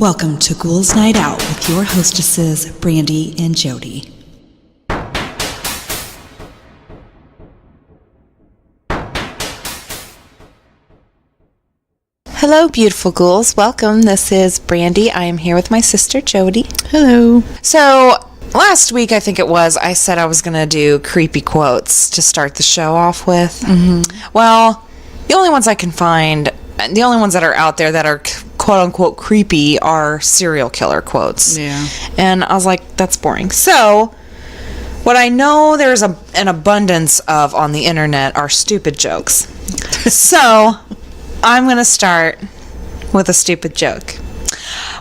Welcome to Ghouls Night Out with your hostesses, Brandy and Jody. Hello, beautiful ghouls. Welcome. This is Brandy. I am here with my sister, Jody. Hello. So, last week, I think it was, I said I was going to do creepy quotes to start the show off with. Mm-hmm. Well, the only ones I can find, the only ones that are out there that are quote-unquote creepy are serial killer quotes. Yeah. And I was like, that's boring. So, what I know there's an abundance of on the internet are stupid jokes. So, I'm going to start with a stupid joke.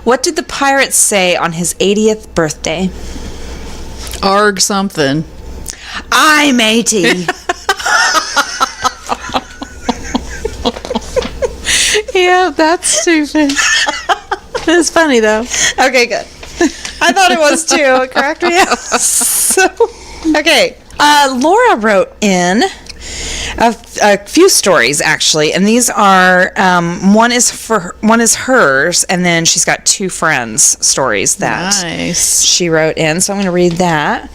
What did the pirate say on his 80th birthday? Arg something. Aye, matey. Yeah, that's stupid. It's funny, though. Okay, good. I thought it was too. It cracked me up. So, okay. Laura wrote in a few stories, actually, and these are one is hers, and then she's got two friends' stories that Nice. she wrote in. So I'm going to read that.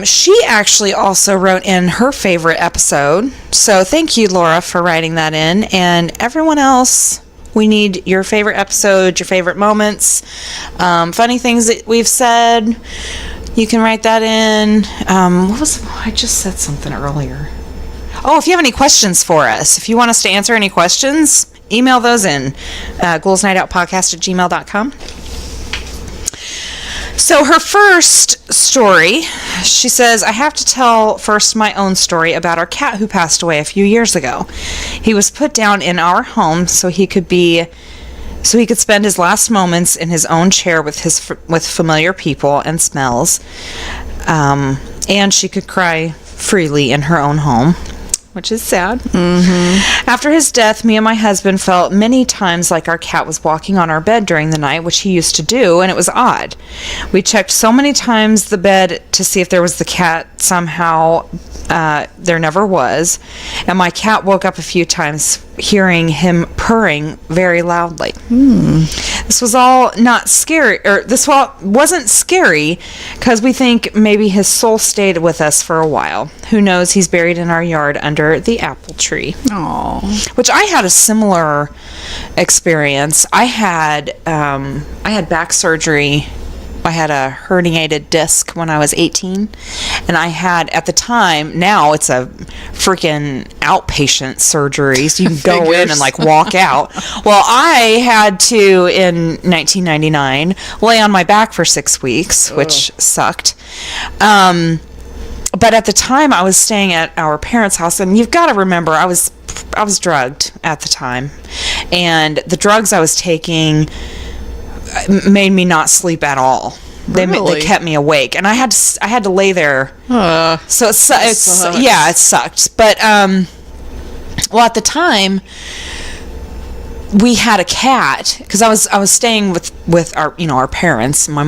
She actually also wrote in her favorite episode. So thank you, Laura, for writing that in, and everyone else. We need your favorite episode, your favorite moments, funny things that we've said. You can write that in. I just said something earlier. Oh, if you have any questions for us, if you want us to answer any questions, email those in, ghoulsnightoutpodcast@gmail.com. So her first story, she says, I have to tell first my own story about our cat who passed away a few years ago. He was put down in our home so he could spend his last moments in his own chair with familiar people and smells, and she could cry freely in her own home, which is sad. Mm-hmm. After his death, me and my husband felt many times like our cat was walking on our bed during the night, which he used to do, and it was odd. We checked so many times the bed to see if there was the cat. Somehow there never was, and my cat woke up a few times hearing him purring very loudly. This was all not scary, or this wasn't scary, because we think maybe his soul stayed with us for a while. Who knows? He's buried in our yard under the apple tree. Aww. Which I had a similar experience. I had back surgery. I had a herniated disc when I was 18, and I had, at the time, now it's a freaking outpatient surgery, so you can go in and like walk out. Well, I had to, in 1999, lay on my back for 6 weeks, which sucked. But at the time, I was staying at our parents' house, and you've got to remember, I was drugged at the time, and the drugs I was taking made me not sleep at all. They kept me awake, and I had to lay there. So it sucked. But well, at the time, we had a cat, because I was staying with our parents. Our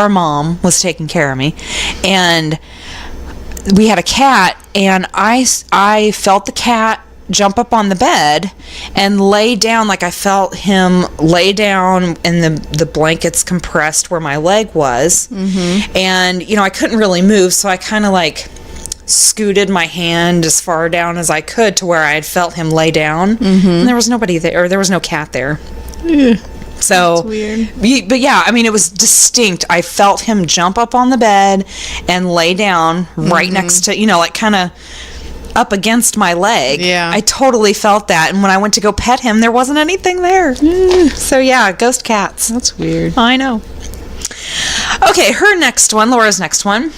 mom was taking care of me, and we had a cat, and I felt the cat jump up on the bed and lay down, like I felt him lay down and the blankets compressed where my leg was. Mm-hmm. And I couldn't really move, so I kind of like scooted my hand as far down as I could to where I had felt him lay down. Mm-hmm. And there was nobody there, or there was no cat there. So that's weird. But yeah, I mean, it was distinct. I felt him jump up on the bed and lay down right next to, like kind of up against my leg. Yeah. I totally felt that. And when I went to go pet him, there wasn't anything there. So yeah, ghost cats. That's weird. I know. Okay, Laura's next one.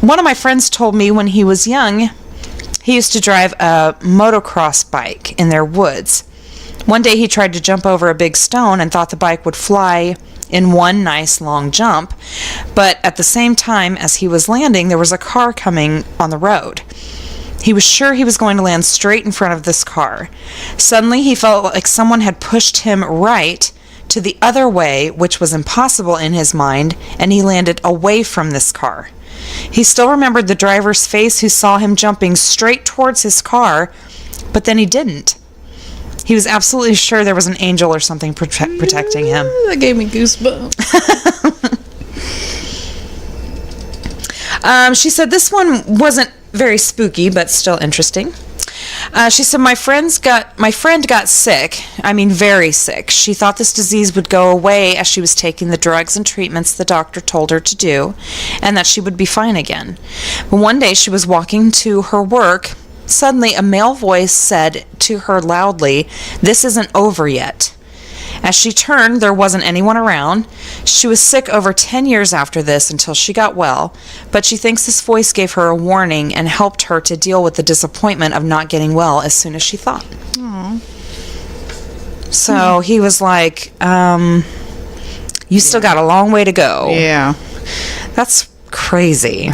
One of my friends told me when he was young, he used to drive a motocross bike in their woods. One day he tried to jump over a big stone and thought the bike would fly in one nice long jump. But at the same time as he was landing, there was a car coming on the road. He was sure he was going to land straight in front of this car. Suddenly, he felt like someone had pushed him right to the other way, which was impossible in his mind, and he landed away from this car. He still remembered the driver's face who saw him jumping straight towards his car, but then he didn't. He was absolutely sure there was an angel or something protecting him. That gave me goosebumps. She said this one wasn't very spooky, but still interesting. She said, my friend got sick. I mean, very sick. She thought this disease would go away as she was taking the drugs and treatments the doctor told her to do, and that she would be fine again. But one day she was walking to her work. Suddenly, a male voice said to her loudly, "This isn't over yet." As she turned, there wasn't anyone around. She was sick over 10 years after this until she got well, but she thinks this voice gave her a warning and helped her to deal with the disappointment of not getting well as soon as she thought. Aww. So he was like, you still got a long way to go. Yeah. That's crazy.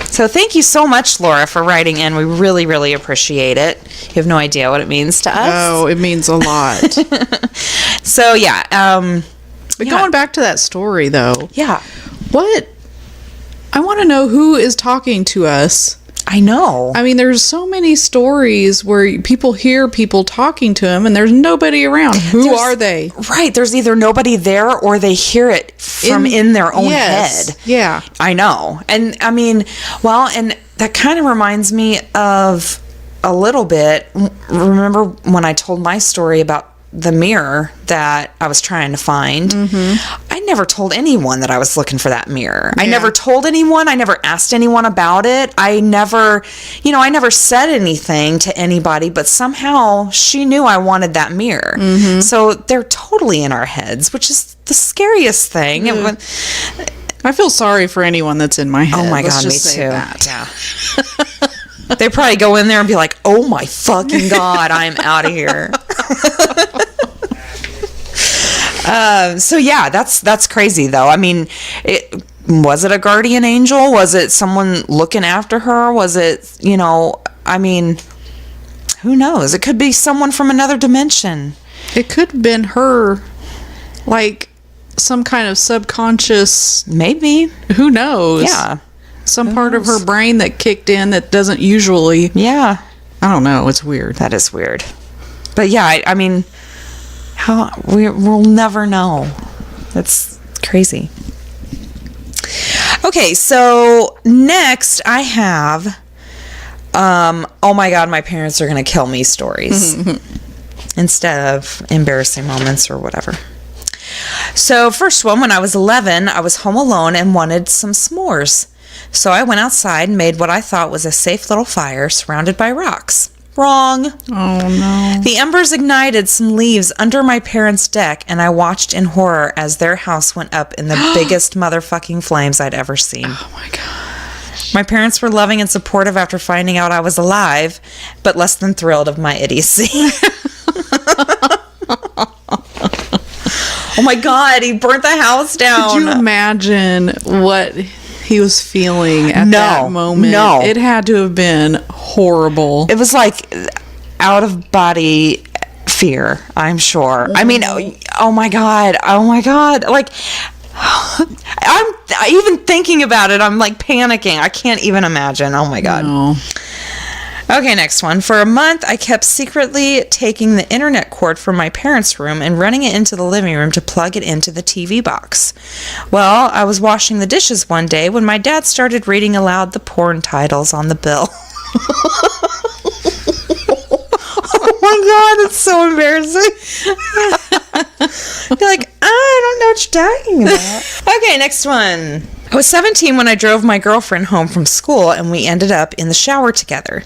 So thank you so much, Laura, for writing in. We really, really appreciate it. You have no idea what it means to us. Oh, it means a lot. So, yeah. But going back to that story, though. Yeah. I want to know who is talking to us. I know. I mean, there's so many stories where people hear people talking to them and there's nobody around. Who are they? Right. There's either nobody there or they hear it from in their own head. Yeah. I know. And I mean, well, and that kind of reminds me of a little bit. Remember when I told my story about the mirror that I was trying to find? I never told anyone that I was looking for that mirror. I never told anyone. I never asked anyone about it. I never said anything to anybody, but somehow she knew I wanted that mirror. So they're totally in our heads, which is the scariest thing. I feel sorry for anyone that's in my head. Oh my God, me too. Yeah. They probably go in there and be like, "Oh my fucking God, I'm out of here." So yeah, that's crazy though. I mean, was it a guardian angel? Was it someone looking after her? Was it, I mean, who knows? It could be someone from another dimension. It could have been her, like some kind of subconscious. Maybe. Who knows? Yeah. Some part of her brain that kicked in that doesn't usually. Yeah. I don't know. It's weird. That is weird. But yeah, I mean, we'll never know. That's crazy. Okay, so next I have, oh my God, my parents are going to kill me stories instead of embarrassing moments or whatever. So first one, when I was 11, I was home alone and wanted some s'mores. So I went outside and made what I thought was a safe little fire surrounded by rocks. Wrong. Oh, no. The embers ignited some leaves under my parents' deck, and I watched in horror as their house went up in the biggest motherfucking flames I'd ever seen. Oh, my gosh. My parents were loving and supportive after finding out I was alive, but less than thrilled of my idiocy. Oh, my God. He burnt the house down. Could you imagine what he was feeling at that moment? No. It had to have been horrible. It was like out of body fear, I'm sure. I mean, oh my God. Like, I'm even thinking about it, I'm like panicking. I can't even imagine. Oh my God. No. Okay, next one. For a month, I kept secretly taking the internet cord from my parents' room and running it into the living room to plug it into the TV box. Well, I was washing the dishes one day when my dad started reading aloud the porn titles on the bill. Oh my God, it's so embarrassing. You're like, I don't know what you're talking about. Okay, next one. I was 17 when I drove my girlfriend home from school, and we ended up in the shower together.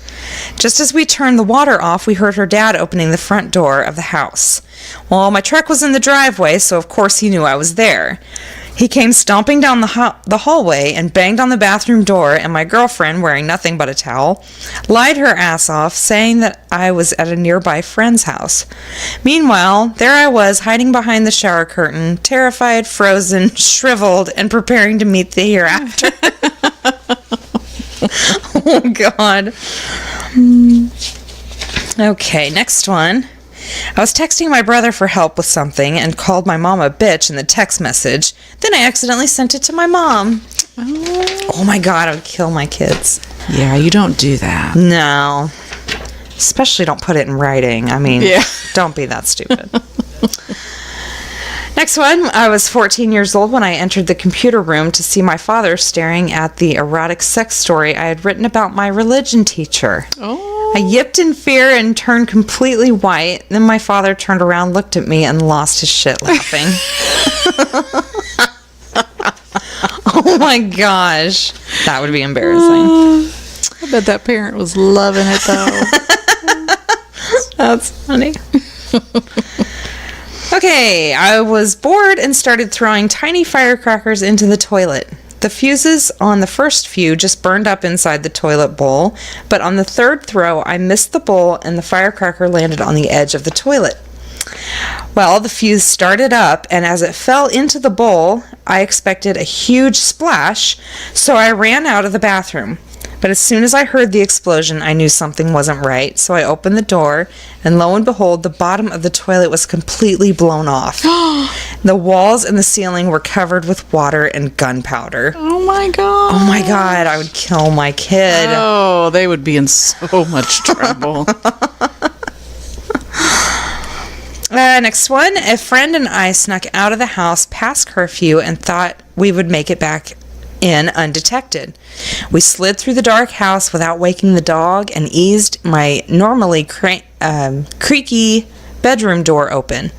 Just as we turned the water off, we heard her dad opening the front door of the house. Well, my truck was in the driveway, so of course he knew I was there. He came stomping down the hallway and banged on the bathroom door, and my girlfriend, wearing nothing but a towel, lied her ass off, saying that I was at a nearby friend's house. Meanwhile, there I was, hiding behind the shower curtain, terrified, frozen, shriveled, and preparing to meet the hereafter. Oh, God. Okay, next one. I was texting my brother for help with something and called my mom a bitch in the text message. Then I accidentally sent it to my mom. Oh my God, I would kill my kids. Yeah, you don't do that. No. Especially don't put it in writing. I mean, Yeah. don't be that stupid. Next one, I was 14 years old when I entered the computer room to see my father staring at the erotic sex story I had written about my religion teacher. Oh. I yipped in fear and turned completely white. Then my father turned around, looked at me, and lost his shit laughing. Oh my gosh. That would be embarrassing. I bet that parent was loving it though. That's funny. Okay, I was bored and started throwing tiny firecrackers into the toilet. The fuses on the first few just burned up inside the toilet bowl, but on the third throw, I missed the bowl and the firecracker landed on the edge of the toilet. Well, the fuse started up, and as it fell into the bowl, I expected a huge splash, so I ran out of the bathroom. But as soon as I heard the explosion, I knew something wasn't right, so I opened the door, and lo and behold, the bottom of the toilet was completely blown off. The walls and the ceiling were covered with water and gunpowder. Oh my god. Oh my god, I would kill my kid. Oh, they would be in so much trouble. Next one. A friend and I snuck out of the house past curfew and thought we would make it back in undetected. We slid through the dark house without waking the dog and eased my normally creaky bedroom door open.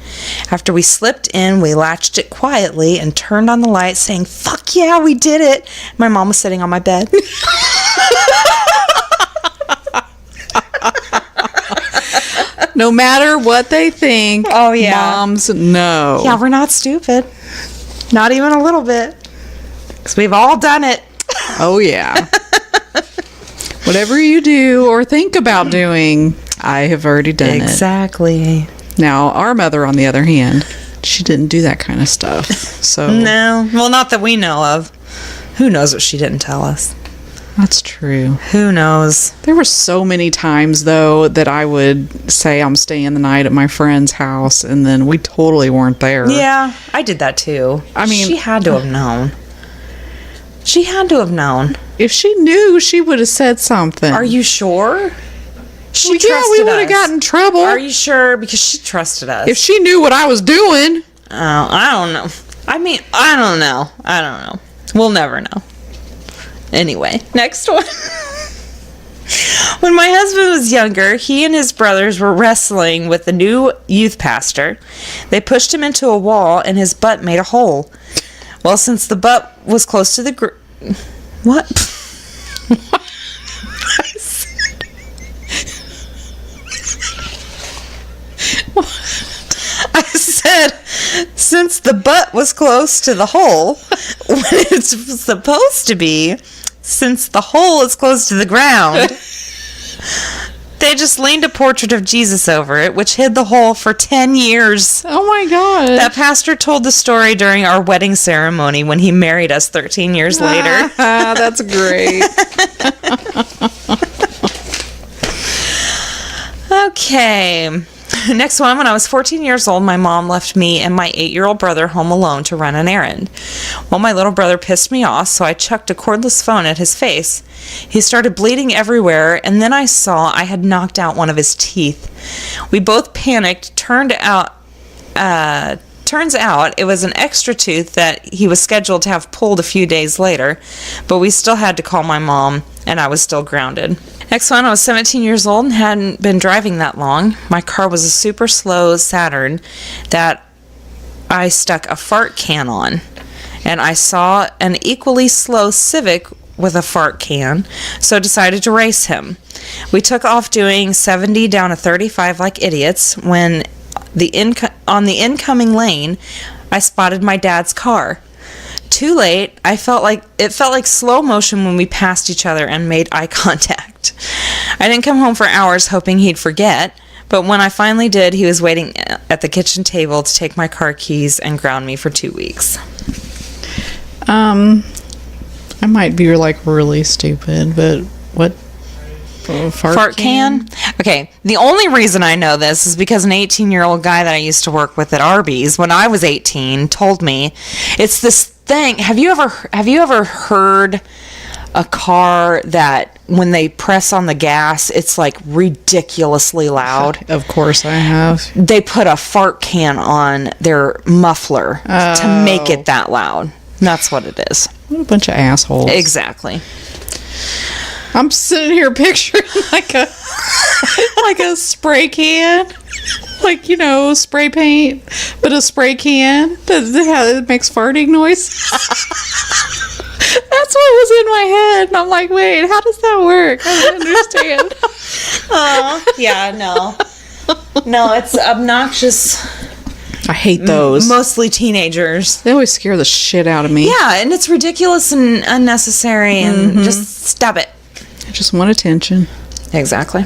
After we slipped in, we latched it quietly and turned on the light, saying, "Fuck yeah, we did it." My mom was sitting on my bed. No matter what they think, Oh, yeah. moms know. Yeah, we're not stupid. Not even a little bit. Because we've all done it. Oh, yeah. Whatever you do or think about doing, I have already done it. Exactly. Now, our mother, on the other hand, she didn't do that kind of stuff. So No. Well, not that we know of. Who knows what she didn't tell us? that's true. Who knows? There were so many times, though, that I would say I'm staying the night at my friend's house, and then we totally weren't there. Yeah, I did that too. I mean- she had to have known. She had to have known. If she knew, she would have said something. Are you sure? She Well, yeah, we trusted would have us. gotten in trouble. Are you sure? Because she trusted us. If she knew what I was doing. Oh, I don't know. I mean, I don't know. I don't know. We'll never know. Anyway, next one. When my husband was younger, he and his brothers were wrestling with the new youth pastor. They pushed him into a wall and his butt made a hole. Well, since the butt was close to the what? I said, since the butt was close to the hole, when it's supposed to be, since the hole is close to the ground, they just leaned a portrait of Jesus over it, which hid the hole for 10 years. Oh my God. That pastor told the story during our wedding ceremony when he married us 13 years later. That's great. Okay. Next one, when I was 14 years old, my mom left me and my 8-year-old brother home alone to run an errand. Well, my little brother pissed me off, so I chucked a cordless phone at his face. He started bleeding everywhere, and then I saw I had knocked out one of his teeth. We both panicked. Turns out it was an extra tooth that he was scheduled to have pulled a few days later, but we still had to call my mom, and I was still grounded. Next one, I was 17 years old and hadn't been driving that long. My car was a super slow Saturn that I stuck a fart can on, and I saw an equally slow Civic with a fart can, so decided to race him. We took off doing 70 down a 35 like idiots when on the incoming lane, I spotted my dad's car. Too late. It felt like slow motion when we passed each other and made eye contact. I didn't come home for hours hoping he'd forget, but when I finally did, he was waiting at the kitchen table to take my car keys and ground me for 2 weeks. I might be like really stupid, but what? Fart can? Okay, the only reason I know this is because an 18-year-old guy that I used to work with at Arby's when I was 18 told me it's this thing. Have you ever heard a car that when they press on the gas, it's like ridiculously loud. Of course I have. They put a fart can on their muffler to make it that loud. That's what it is. What a bunch of assholes. Exactly. I'm sitting here picturing like a spray can. Like, spray paint, but a spray can that makes farting noise. That's what was in my head. And I'm like, wait, how does that work? I don't understand. Yeah, no. No, it's obnoxious. I hate those. Mostly teenagers. They always scare the shit out of me. Yeah, and it's ridiculous and unnecessary, and just stop it. I just want attention. Exactly.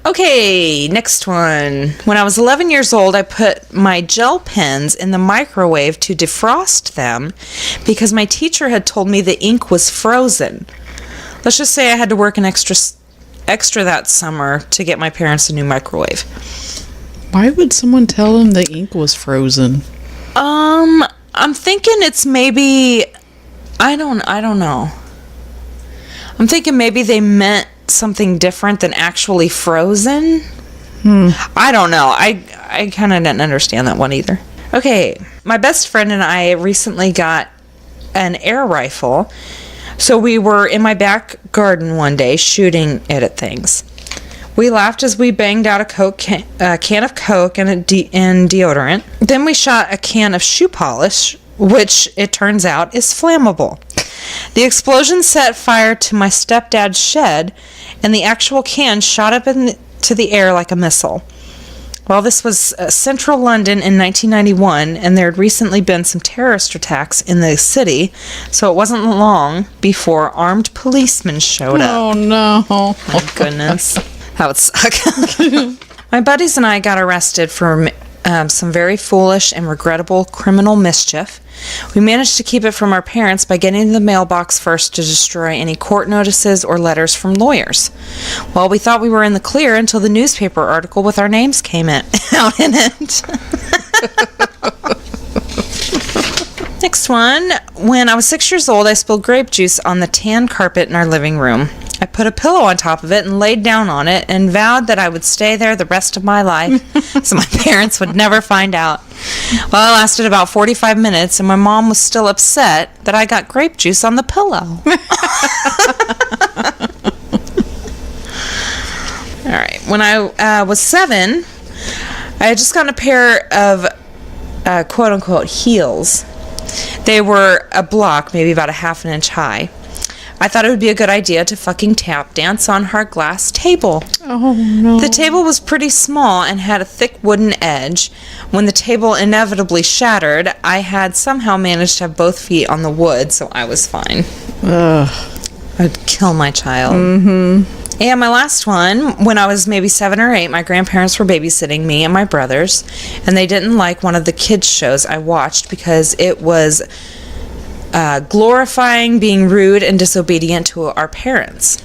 Okay, next one. When I was 11 years old, I put my gel pens in the microwave to defrost them because my teacher had told me the ink was frozen. Let's just say I had to work an extra that summer to get my parents a new microwave. Why would someone tell them the ink was frozen? I'm thinking it's maybe I don't know. I'm thinking maybe they meant something different than actually frozen. I don't know. I kind of didn't understand that one either. Okay, my best friend and I recently got an air rifle. So we were in my back garden one day shooting it at things. We laughed as we banged out a can of Coke and deodorant. Then we shot a can of shoe polish, which it turns out is flammable. The explosion set fire to my stepdad's shed, and the actual can shot up into the air like a missile. Well, this was central London in 1991, and there had recently been some terrorist attacks in the city, so it wasn't long before armed policemen showed up. Oh, no. My goodness. That would suck. My buddies and I got arrested for some very foolish and regrettable criminal mischief. We managed to keep it from our parents by getting to the mailbox first to destroy any court notices or letters from lawyers. Well, we thought we were in the clear until the newspaper article with our names came out in it. Next one. When I was 6 years old, I spilled grape juice on the tan carpet in our living room. I put a pillow on top of it and laid down on it and vowed that I would stay there the rest of my life so my parents would never find out. Well, it lasted about 45 minutes, and my mom was still upset that I got grape juice on the pillow. All right. When I was 7, I had just gotten a pair of quote-unquote heels. They were a block, maybe about a half an inch high. I thought it would be a good idea to fucking tap dance on our glass table. Oh, no. The table was pretty small and had a thick wooden edge. When the table inevitably shattered, I had somehow managed to have both feet on the wood, so I was fine. Ugh. I'd kill my child. Mm-hmm. And my last one, when I was maybe 7 or 8, my grandparents were babysitting me and my brothers, and they didn't like one of the kids' shows I watched because it was glorifying being rude and disobedient to our parents.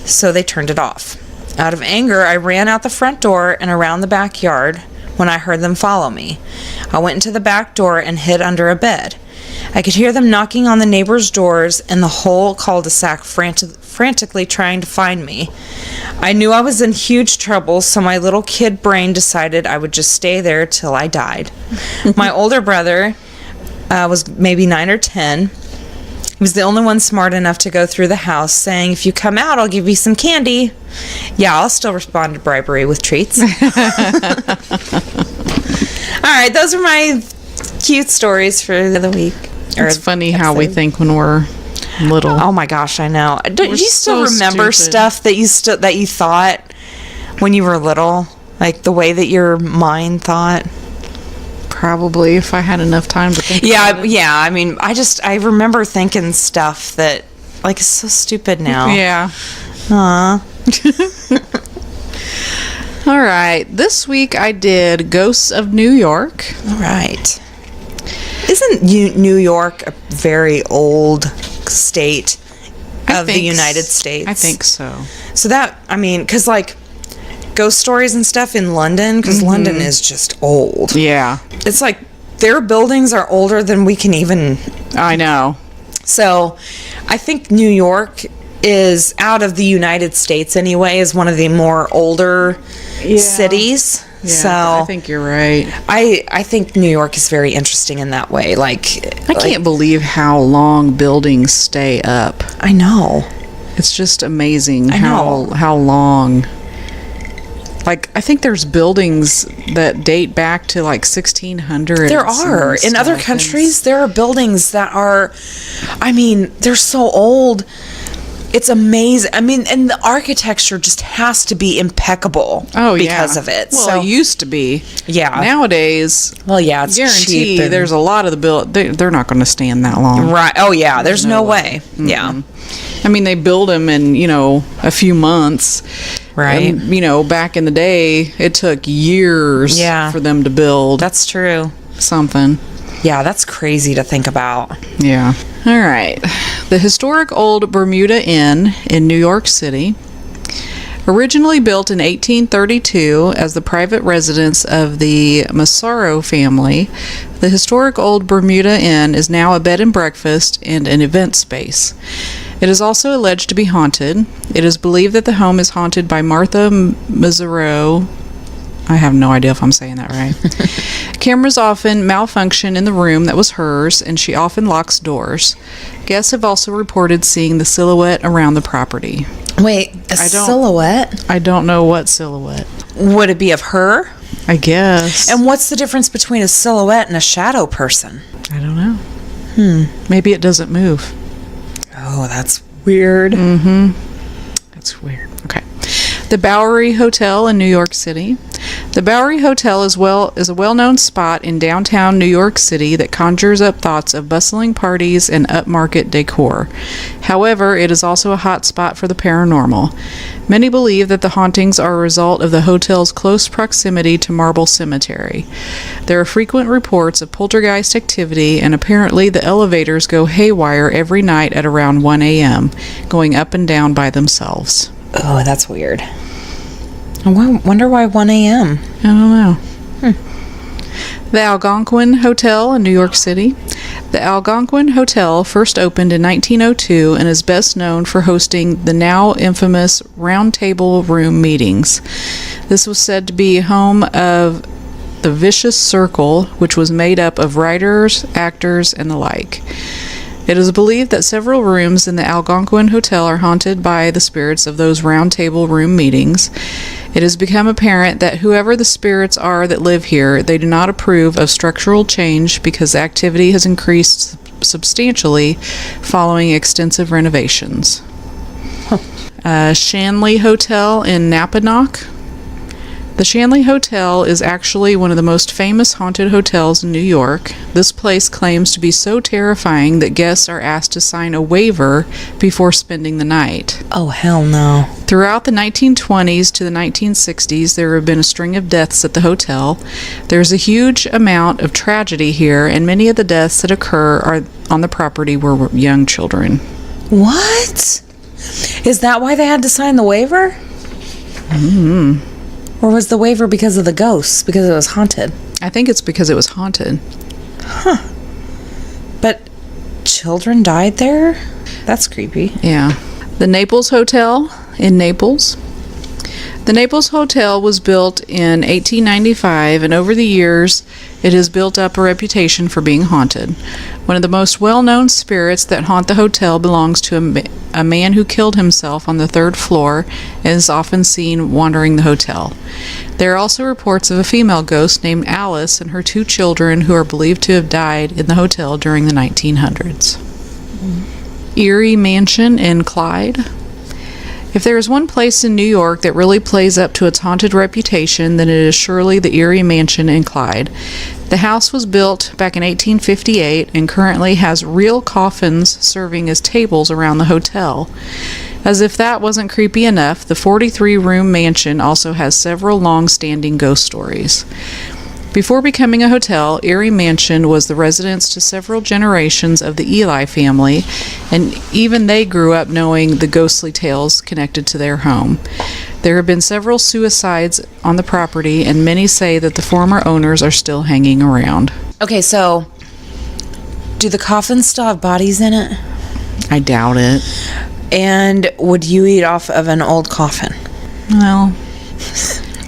So they turned it off. Out of anger, I ran out the front door and around the backyard when I heard them follow me. I went into the back door and hid under a bed. I could hear them knocking on the neighbors' doors and the whole cul-de-sac frantically trying to find me. I knew I was in huge trouble, so my little kid brain decided I would just stay there till I died. My older brother was maybe 9 or 10. He was the only one smart enough to go through the house saying, "If you come out, I'll give you some candy." Yeah, I'll still respond to bribery with treats. All right, those are my cute stories for the week. It's funny how we think when we're little. Oh my gosh, I know. Don't We're you still so remember stupid. stuff that you thought when you were little? Like the way that your mind thought? Probably, if I had enough time to think about it. Yeah. I mean, I remember thinking stuff that like is so stupid now. Yeah. Aw. All right. This week I did Ghosts of New York. All right. Isn't New York a very old state of the United States? I think so. So that, I mean, because like ghost stories and stuff in London, because London is just old. Yeah. It's like their buildings are older than we can even. I know. So I think New York is, out of the United States anyway, is one of the more older cities. Yeah, So I think you're right. I think New York is very interesting in that way. I can't believe how long buildings stay up. I know. It's just amazing I know. how long. Like, I think there's buildings that date back to like 1600. There are. In other countries, there are buildings that are, I mean, they're so old. It's amazing. I mean, and the architecture just has to be impeccable because of it. Well, So, it used to be. Yeah. Nowadays, well, yeah, it's guarantee cheap. and- there's a lot of the they're not going to stand that long. Right. Oh, yeah. There's no way. Yeah. I mean, they build them in, a few months. Right. And, back in the day, it took years Yeah. for them to build That's true. something. Yeah, that's crazy to think about. Yeah. All right. The historic old Bermuda Inn in New York City, originally built in 1832 as the private residence of the Massaro family, the historic old Bermuda Inn is now a bed and breakfast and an event space. It is also alleged to be haunted. It is believed that the home is haunted by Martha Mazzaro. I have no idea if I'm saying that right. Cameras often malfunction in the room that was hers, and she often locks doors. Guests have also reported seeing the silhouette around the property. Wait, a silhouette? I don't know what silhouette. Would it be of her? I guess. And what's the difference between a silhouette and a shadow person? I don't know. Maybe it doesn't move. Oh, that's weird. That's weird. Okay. The Bowery Hotel in New York City. The Bowery Hotel is a well-known spot in downtown New York City that conjures up thoughts of bustling parties and upmarket decor. However, it is also a hot spot for the paranormal. Many believe that the hauntings are a result of the hotel's close proximity to Marble Cemetery. There are frequent reports of poltergeist activity, and apparently the elevators go haywire every night at around 1 a.m., going up and down by themselves. Oh, that's weird. I wonder why 1 a.m. I don't know. The Algonquin Hotel in New York City. The Algonquin Hotel first opened in 1902 and is best known for hosting the now infamous Round Table Room meetings. This was said to be home of the Vicious Circle, which was made up of writers, actors, and the like. It is believed that several rooms in the Algonquin Hotel are haunted by the spirits of those round table room meetings. It has become apparent that whoever the spirits are that live here, they do not approve of structural change because activity has increased substantially following extensive renovations. Shanley Hotel in Napanoch. The Shanley Hotel is actually one of the most famous haunted hotels in New York. This place claims to be so terrifying that guests are asked to sign a waiver before spending the night. Oh, hell no. Throughout the 1920s to the 1960s, there have been a string of deaths at the hotel. There's a huge amount of tragedy here, and many of the deaths that occur on the property were young children. What? Is that why they had to sign the waiver? Or was the waiver because of the ghosts, because it was haunted? I think it's because it was haunted. But children died there? That's creepy. Yeah. The Naples Hotel in Naples. The Naples Hotel was built in 1895, and over the years, it has built up a reputation for being haunted. One of the most well-known spirits that haunt the hotel belongs to a man who killed himself on the 3rd floor and is often seen wandering the hotel. There are also reports of a female ghost named Alice and her 2 children who are believed to have died in the hotel during the 1900s. Erie Mansion in Clyde. If there is one place in New York that really plays up to its haunted reputation, then it is surely the Erie Mansion in Clyde. The house was built back in 1858 and currently has real coffins serving as tables around the hotel. As if that wasn't creepy enough, the 43-room mansion also has several long-standing ghost stories. Before becoming a hotel, Erie Mansion was the residence to several generations of the Ely family, and even they grew up knowing the ghostly tales connected to their home. There have been several suicides on the property, and many say that the former owners are still hanging around. Okay, so do the coffins still have bodies in it? I doubt it. And would you eat off of an old coffin? Well,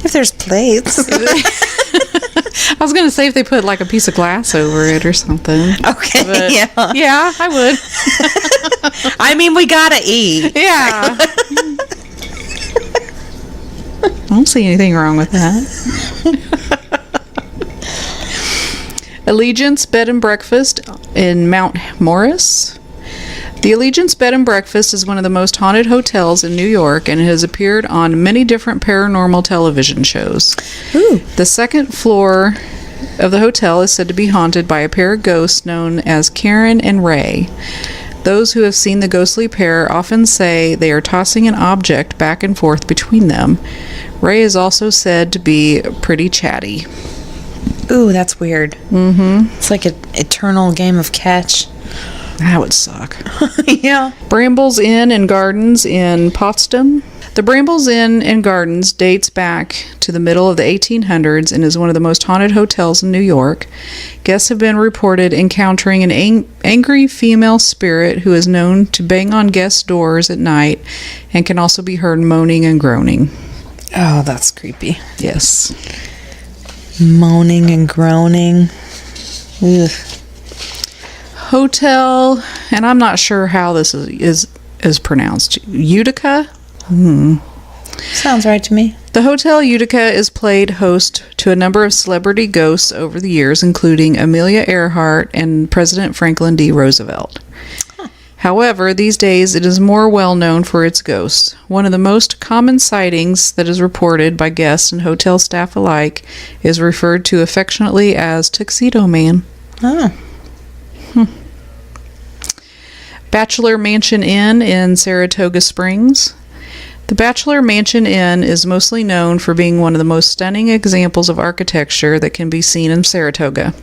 If there's plates. I was going to say if they put like a piece of glass over it or something. Okay, But yeah. yeah, I would. I mean, we gotta eat. Yeah. I don't see anything wrong with that. Allegiance Bed and Breakfast in Mount Morris. The Allegiance Bed and Breakfast is one of the most haunted hotels in New York, and it has appeared on many different paranormal television shows. Ooh. The second floor of the hotel is said to be haunted by a pair of ghosts known as Karen and Ray. Those who have seen the ghostly pair often say they are tossing an object back and forth between them. Ray is also said to be pretty chatty. Ooh, that's weird. Mm-hmm. It's like an eternal game of catch. That would suck. Yeah. Brambles Inn and Gardens in Potsdam. The Brambles Inn and Gardens dates back to the middle of the 1800s and is one of the most haunted hotels in New York. Guests have been reported encountering an angry female spirit who is known to bang on guests' doors at night and can also be heard moaning and groaning. Oh, that's creepy. Yes. Moaning and groaning. Ugh. Hotel, and I'm not sure how this is pronounced. Utica? Sounds right to me. The Hotel Utica is played host to a number of celebrity ghosts over the years, including Amelia Earhart and President Franklin D. Roosevelt. However, these days it is more well known for its ghosts. One of the most common sightings that is reported by guests and hotel staff alike is referred to affectionately as Tuxedo Man. Oh. Bachelor Mansion Inn in Saratoga Springs. The Bachelor Mansion Inn is mostly known for being one of the most stunning examples of architecture that can be seen in Saratoga.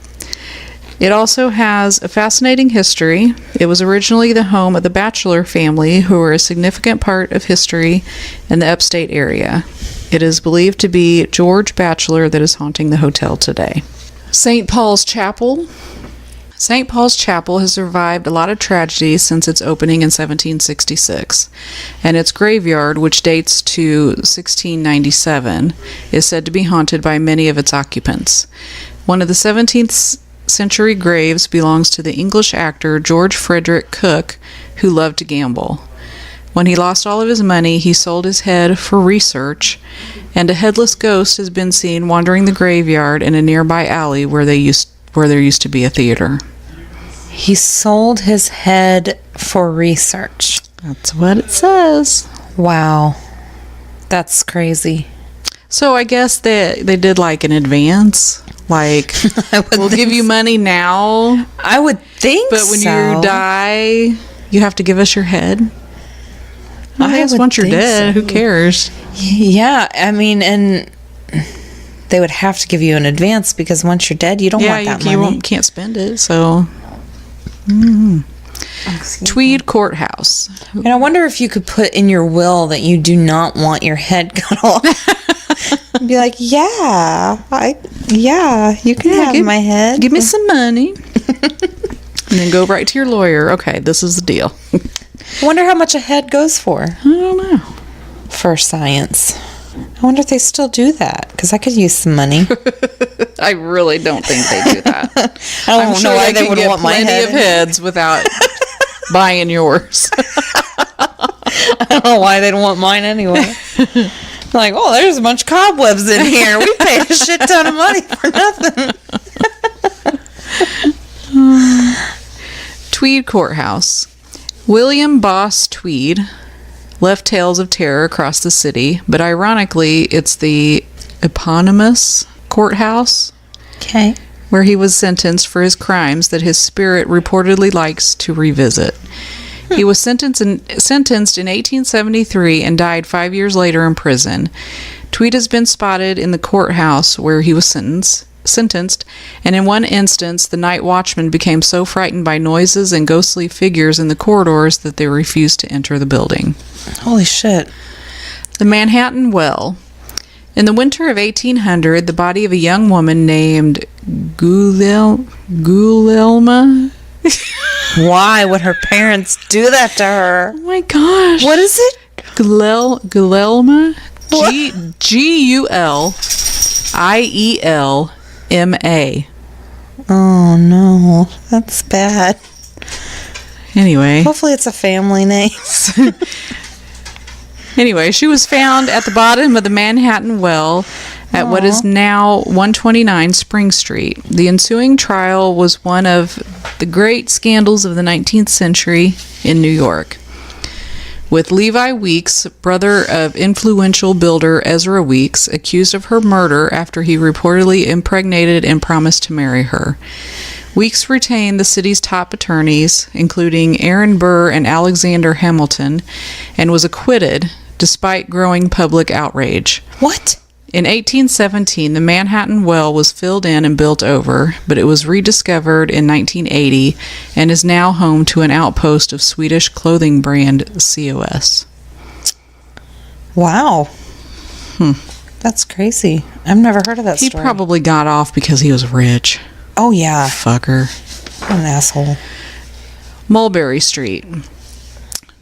It also has a fascinating history. It was originally the home of the Bachelor family, who were a significant part of history in the upstate area. It is believed to be George Bachelor that is haunting the hotel today. St. Paul's Chapel. St. Paul's Chapel has survived a lot of tragedy since its opening in 1766, and its graveyard, which dates to 1697, is said to be haunted by many of its occupants. One of the 17th century graves belongs to the English actor George Frederick Cook, who loved to gamble. When he lost all of his money, he sold his head for research, and a headless ghost has been seen wandering the graveyard in a nearby alley where there used to be a theater. He sold his head for research. That's what it says. Wow. That's crazy. So I guess they did like an advance. Like, we'll give you money now, I would think but when so. you die, you have to give us your head. I guess would once you're think dead, so. who cares? Yeah, I mean, and they would have to give you an advance because once you're dead, you don't want that money. You can't spend it, so... Tweed Courthouse. And I wonder if you could put in your will that you do not want your head cut off. Be like, you can have my head. Give me some money. And then go right to your lawyer. Okay, this is the deal. I wonder how much a head goes for. I don't know. For science. I wonder if they still do that, because I could use some money. I really don't think they do that. I don't know why they would want my plenty head. of heads without buying yours. I don't know why they'd want mine anyway. Like, oh, there's a bunch of cobwebs in here. We paid a shit ton of money for nothing. Tweed Courthouse. William Boss Tweed left tales of terror across the city, but ironically, it's the eponymous courthouse Okay. where he was sentenced for his crimes that his spirit reportedly likes to revisit. He was sentenced in 1873 and died 5 years later in prison. Tweed has been spotted in the courthouse where he was sentenced, and in one instance, the night watchman became so frightened by noises and ghostly figures in the corridors that they refused to enter the building. Holy shit. The Manhattan Well. In the winter of 1800, the body of a young woman named Gulielma Why would her parents do that to her? Oh my gosh. What is it? Gulielma? What? Gulielma. Oh no, that's bad. Anyway. Hopefully it's a family name. Anyway, she was found at the bottom of the Manhattan Well at what is now 129 Spring Street. The ensuing trial was one of the great scandals of the 19th century in New York, with Levi Weeks, brother of influential builder Ezra Weeks, accused of her murder after he reportedly impregnated and promised to marry her. Weeks retained the city's top attorneys, including Aaron Burr and Alexander Hamilton, and was acquitted despite growing public outrage. What? In 1817, the Manhattan Well was filled in and built over, but it was rediscovered in 1980 and is now home to an outpost of Swedish clothing brand COS. Wow. That's crazy. I've never heard of that He story. probably got off because he was rich. Oh yeah, Fucker. what an asshole. Mulberry Street.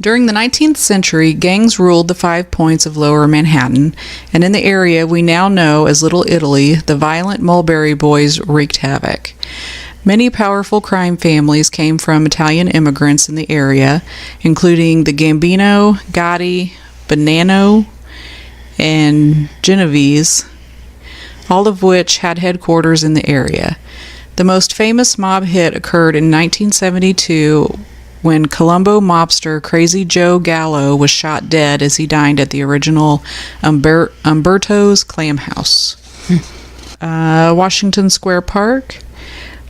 During the 19th century, gangs ruled the 5 points of Lower Manhattan, and in the area we now know as Little Italy, the violent Mulberry Boys wreaked havoc. Many powerful crime families came from Italian immigrants in the area, including the Gambino, Gotti, Bonanno, and Genovese, all of which had headquarters in the area. The most famous mob hit occurred in 1972 when Colombo mobster Crazy Joe Gallo was shot dead as he dined at the original Umberto's Clam House. Washington Square Park.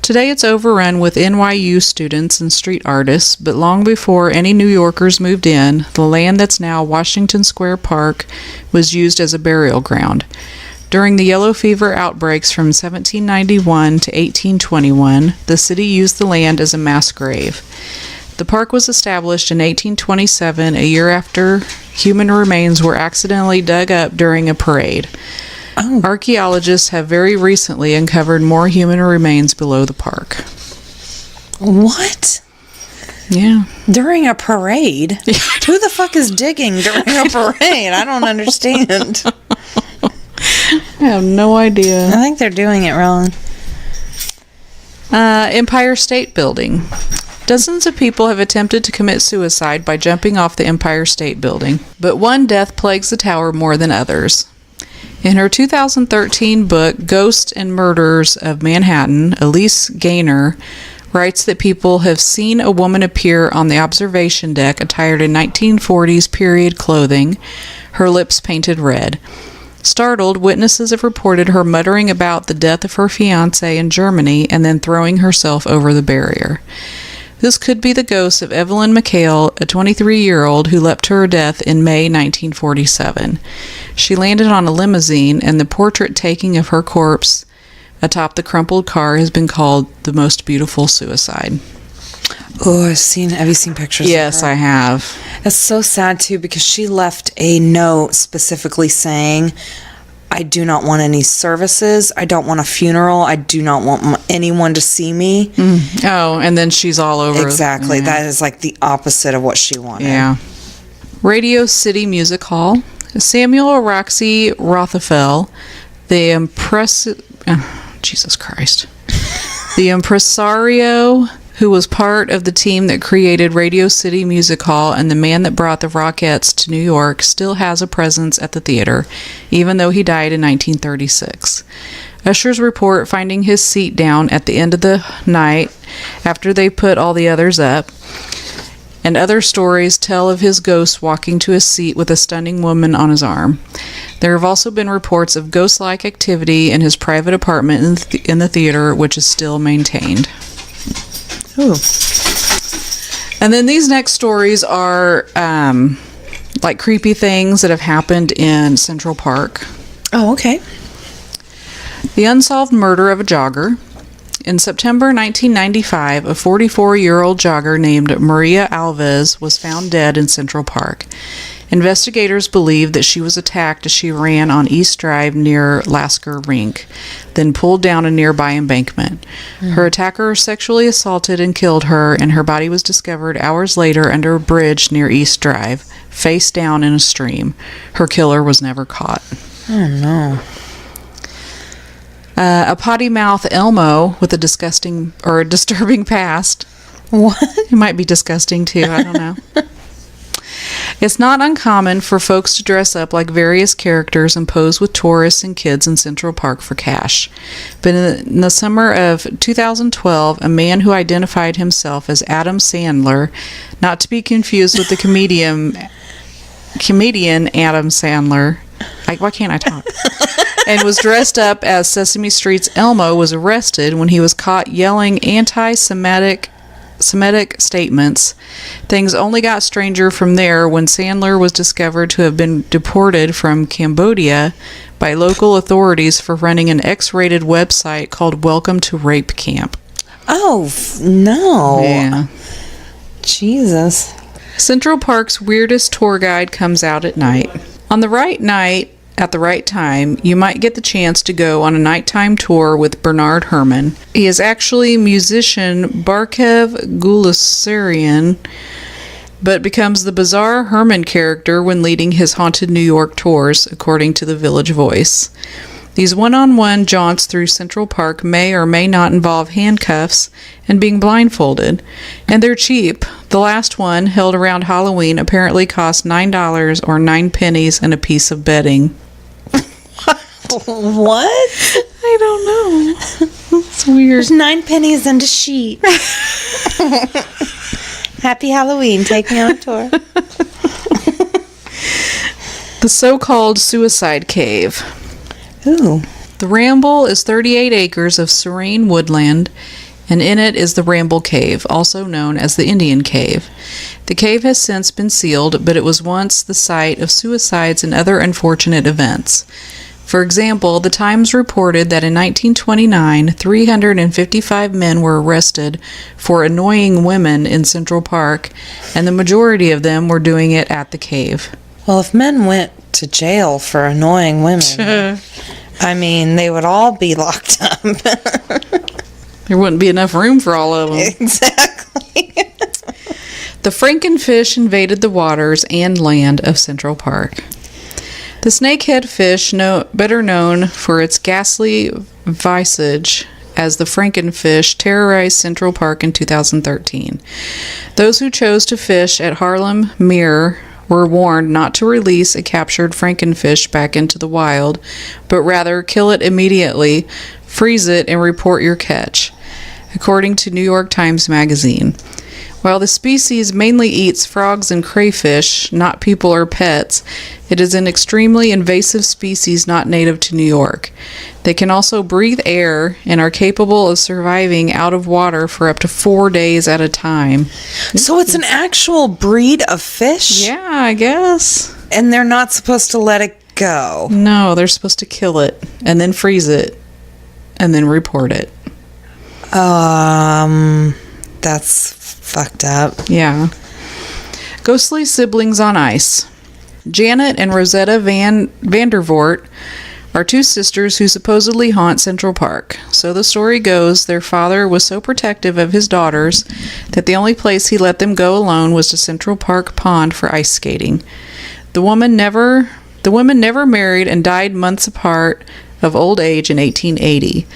Today it's overrun with NYU students and street artists, but long before any New Yorkers moved in, the land that's now Washington Square Park was used as a burial ground. During the yellow fever outbreaks from 1791 to 1821, the city used the land as a mass grave. The park was established in 1827, a year after human remains were accidentally dug up during a parade. Oh. Archaeologists have very recently uncovered more human remains below the park. What? Yeah. During a parade? Who the fuck is digging during a parade? I don't understand. I have no idea. I think they're doing it wrong. Empire State Building. Dozens of people have attempted to commit suicide by jumping off the Empire State Building, but one death plagues the tower more than others. In her 2013 book, Ghosts and Murders of Manhattan, Elise Gaynor writes that people have seen a woman appear on the observation deck attired in 1940s period clothing, her lips painted red. Startled, witnesses have reported her muttering about the death of her fiancé in Germany and then throwing herself over the barrier. This could be the ghost of Evelyn McHale, a 23-year-old who leapt to her death in May 1947. She landed on a limousine, and the portrait taking of her corpse atop the crumpled car has been called the most beautiful suicide. Oh, have you seen pictures Yes, of her? I have. That's so sad, too, because she left a note specifically saying, I do not want any services. I don't want a funeral. I do not want anyone to see me. Oh, and then she's all over. Exactly. Yeah. That is like the opposite of what she wanted. Yeah. Radio City Music Hall. Samuel Roxy Rothafel, the Jesus Christ. The impresario who was part of the team that created Radio City Music Hall and the man that brought the Rockettes to New York, still has a presence at the theater, even though he died in 1936. Ushers report finding his seat down at the end of the night after they put all the others up, and other stories tell of his ghost walking to his seat with a stunning woman on his arm. There have also been reports of ghost-like activity in his private apartment in the theater, which is still maintained. Ooh. And then these next stories are like creepy things that have happened in Central Park. Oh, okay. The unsolved murder of a jogger. In September 1995, a 44-year-old jogger named Maria Alves was found dead in Central Park. Investigators believe that she was attacked as she ran on East Drive near Lasker Rink, then pulled down a nearby embankment. Her attacker sexually assaulted and killed her, and her body was discovered hours later under a bridge near East Drive, face down in a stream. Her killer was never caught. Oh, no. A potty mouth Elmo with a disturbing past. What? It might be disgusting too, I don't know. It's not uncommon for folks to dress up like various characters and pose with tourists and kids in Central Park for cash. But in the summer of 2012, a man who identified himself as Adam Sandler, not to be confused with the comedian Adam Sandler, why can't I talk? And was dressed up as Sesame Street's Elmo, was arrested when he was caught yelling anti-Semitic statements. Things only got stranger from there when Sandler was discovered to have been deported from Cambodia by local authorities for running an X-rated website called Welcome to Rape Camp. Oh, no. Yeah. Jesus. Central Park's weirdest tour guide comes out at night. On the right night, at the right time, you might get the chance to go on a nighttime tour with Bernard Herrmann. He is actually musician Barkev Guleserian, but becomes the bizarre Herrmann character when leading his haunted New York tours, according to the Village Voice. These one-on-one jaunts through Central Park may or may not involve handcuffs and being blindfolded, and they're cheap. The last one, held around Halloween, apparently cost $9 or 9 pennies and a piece of bedding. What? I don't know. It's weird. There's 9 pennies and a sheet. Happy Halloween. Take me on a tour. The so-called Suicide Cave. Ooh. The Ramble is 38 acres of serene woodland, and in it is the Ramble Cave, also known as the Indian Cave. The cave has since been sealed, but it was once the site of suicides and other unfortunate events. For example, the Times reported that in 1929, 355 men were arrested for annoying women in Central Park, and the majority of them were doing it at the cave. Well, if men went to jail for annoying women, I mean, they would all be locked up. There wouldn't be enough room for all of them. Exactly. The Frankenfish invaded the waters and land of Central Park. The snakehead fish, better known for its ghastly visage as the Frankenfish, terrorized Central Park in 2013. Those who chose to fish at Harlem Mere were warned not to release a captured Frankenfish back into the wild, but rather kill it immediately, freeze it, and report your catch, according to New York Times Magazine. While the species mainly eats frogs and crayfish, not people or pets, it is an extremely invasive species not native to New York. They can also breathe air and are capable of surviving out of water for up to 4 days at a time. So it's an actual breed of fish? Yeah, I guess. And they're not supposed to let it go? No, they're supposed to kill it and then freeze it and then report it. That's fucked up. Yeah. Ghostly siblings on ice. Janet and Rosetta Vandervoort are two sisters who supposedly haunt Central Park. So the story goes, their father was so protective of his daughters that the only place he let them go alone was to Central Park Pond for ice skating. The women never married and died months apart of old age in 1880.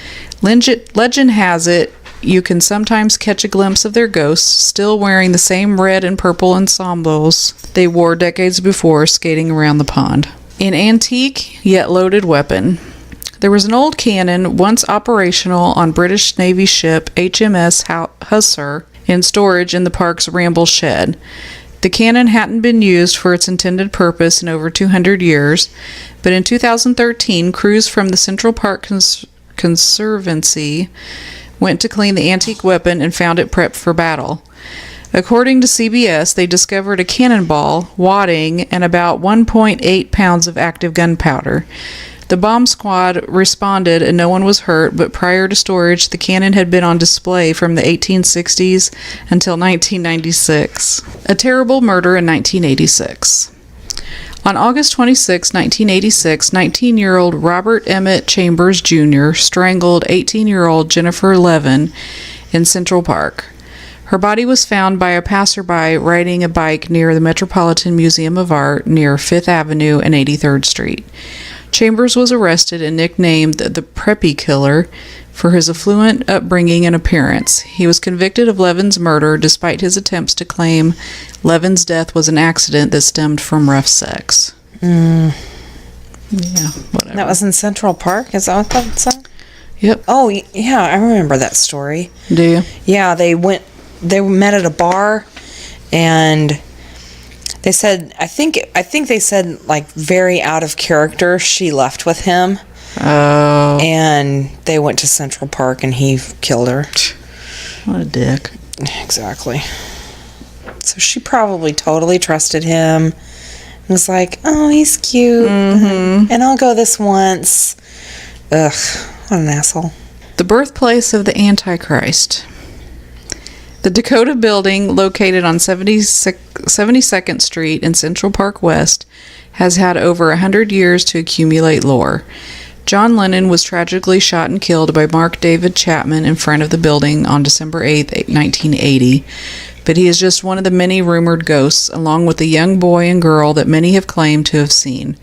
Legend has it you can sometimes catch a glimpse of their ghosts still wearing the same red and purple ensembles they wore decades before skating around the pond. An antique yet loaded weapon. There was an old cannon once operational on British Navy ship HMS Hussar in storage in the park's Ramble shed. The cannon hadn't been used for its intended purpose in over 200 years, but in 2013, crews from the Central Park Conservancy went to clean the antique weapon and found it prepped for battle. According to CBS, they discovered a cannonball, wadding, and about 1.8 pounds of active gunpowder. The bomb squad responded and no one was hurt, but prior to storage, the cannon had been on display from the 1860s until 1996. A terrible murder in 1986. On August 26, 1986, 19-year-old Robert Emmett Chambers Jr. strangled 18-year-old Jennifer Levin in Central Park. Her body was found by a passerby riding a bike near the Metropolitan Museum of Art near 5th Avenue and 83rd Street. Chambers was arrested and nicknamed the Preppy Killer for his affluent upbringing and appearance. He was convicted of Levin's murder despite his attempts to claim Levin's death was an accident that stemmed from rough sex. Yeah, whatever. That was in Central Park? Is that what that's on? Yep. Oh, yeah, I remember that story. Do you? Yeah, they met at a bar, and they said, I think they said, like, very out of character, she left with him. Oh. And they went to Central Park, and he killed her. What a dick. Exactly. So she probably totally trusted him. And was like, oh, he's cute. And I'll go this once. Ugh, what an asshole. The birthplace of the Antichrist. The Dakota Building, located on 72nd Street in Central Park West, has had over 100 years to accumulate lore. John Lennon was tragically shot and killed by Mark David Chapman in front of the building on December 8, 1980, but he is just one of the many rumored ghosts, along with the young boy and girl that many have claimed to have seen.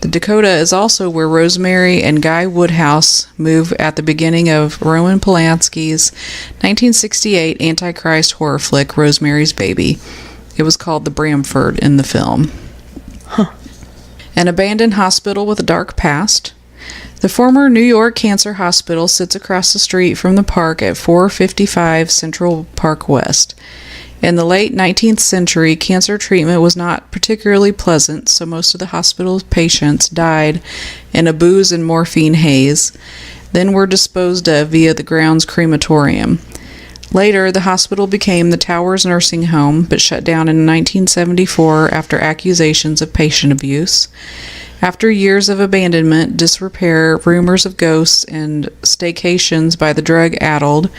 The Dakota is also where Rosemary and Guy Woodhouse move at the beginning of Roman Polanski's 1968 Antichrist horror flick, Rosemary's Baby. It was called the Bramford in the film. An abandoned hospital with a dark past. The former New York Cancer Hospital sits across the street from the park at 455 Central Park West. In the late 19th century, cancer treatment was not particularly pleasant, so most of the hospital's patients died in a booze and morphine haze, then were disposed of via the ground's crematorium. Later, the hospital became the Towers Nursing Home, but shut down in 1974 after accusations of patient abuse. After years of abandonment, disrepair, rumors of ghosts, and staycations by the drug-addled,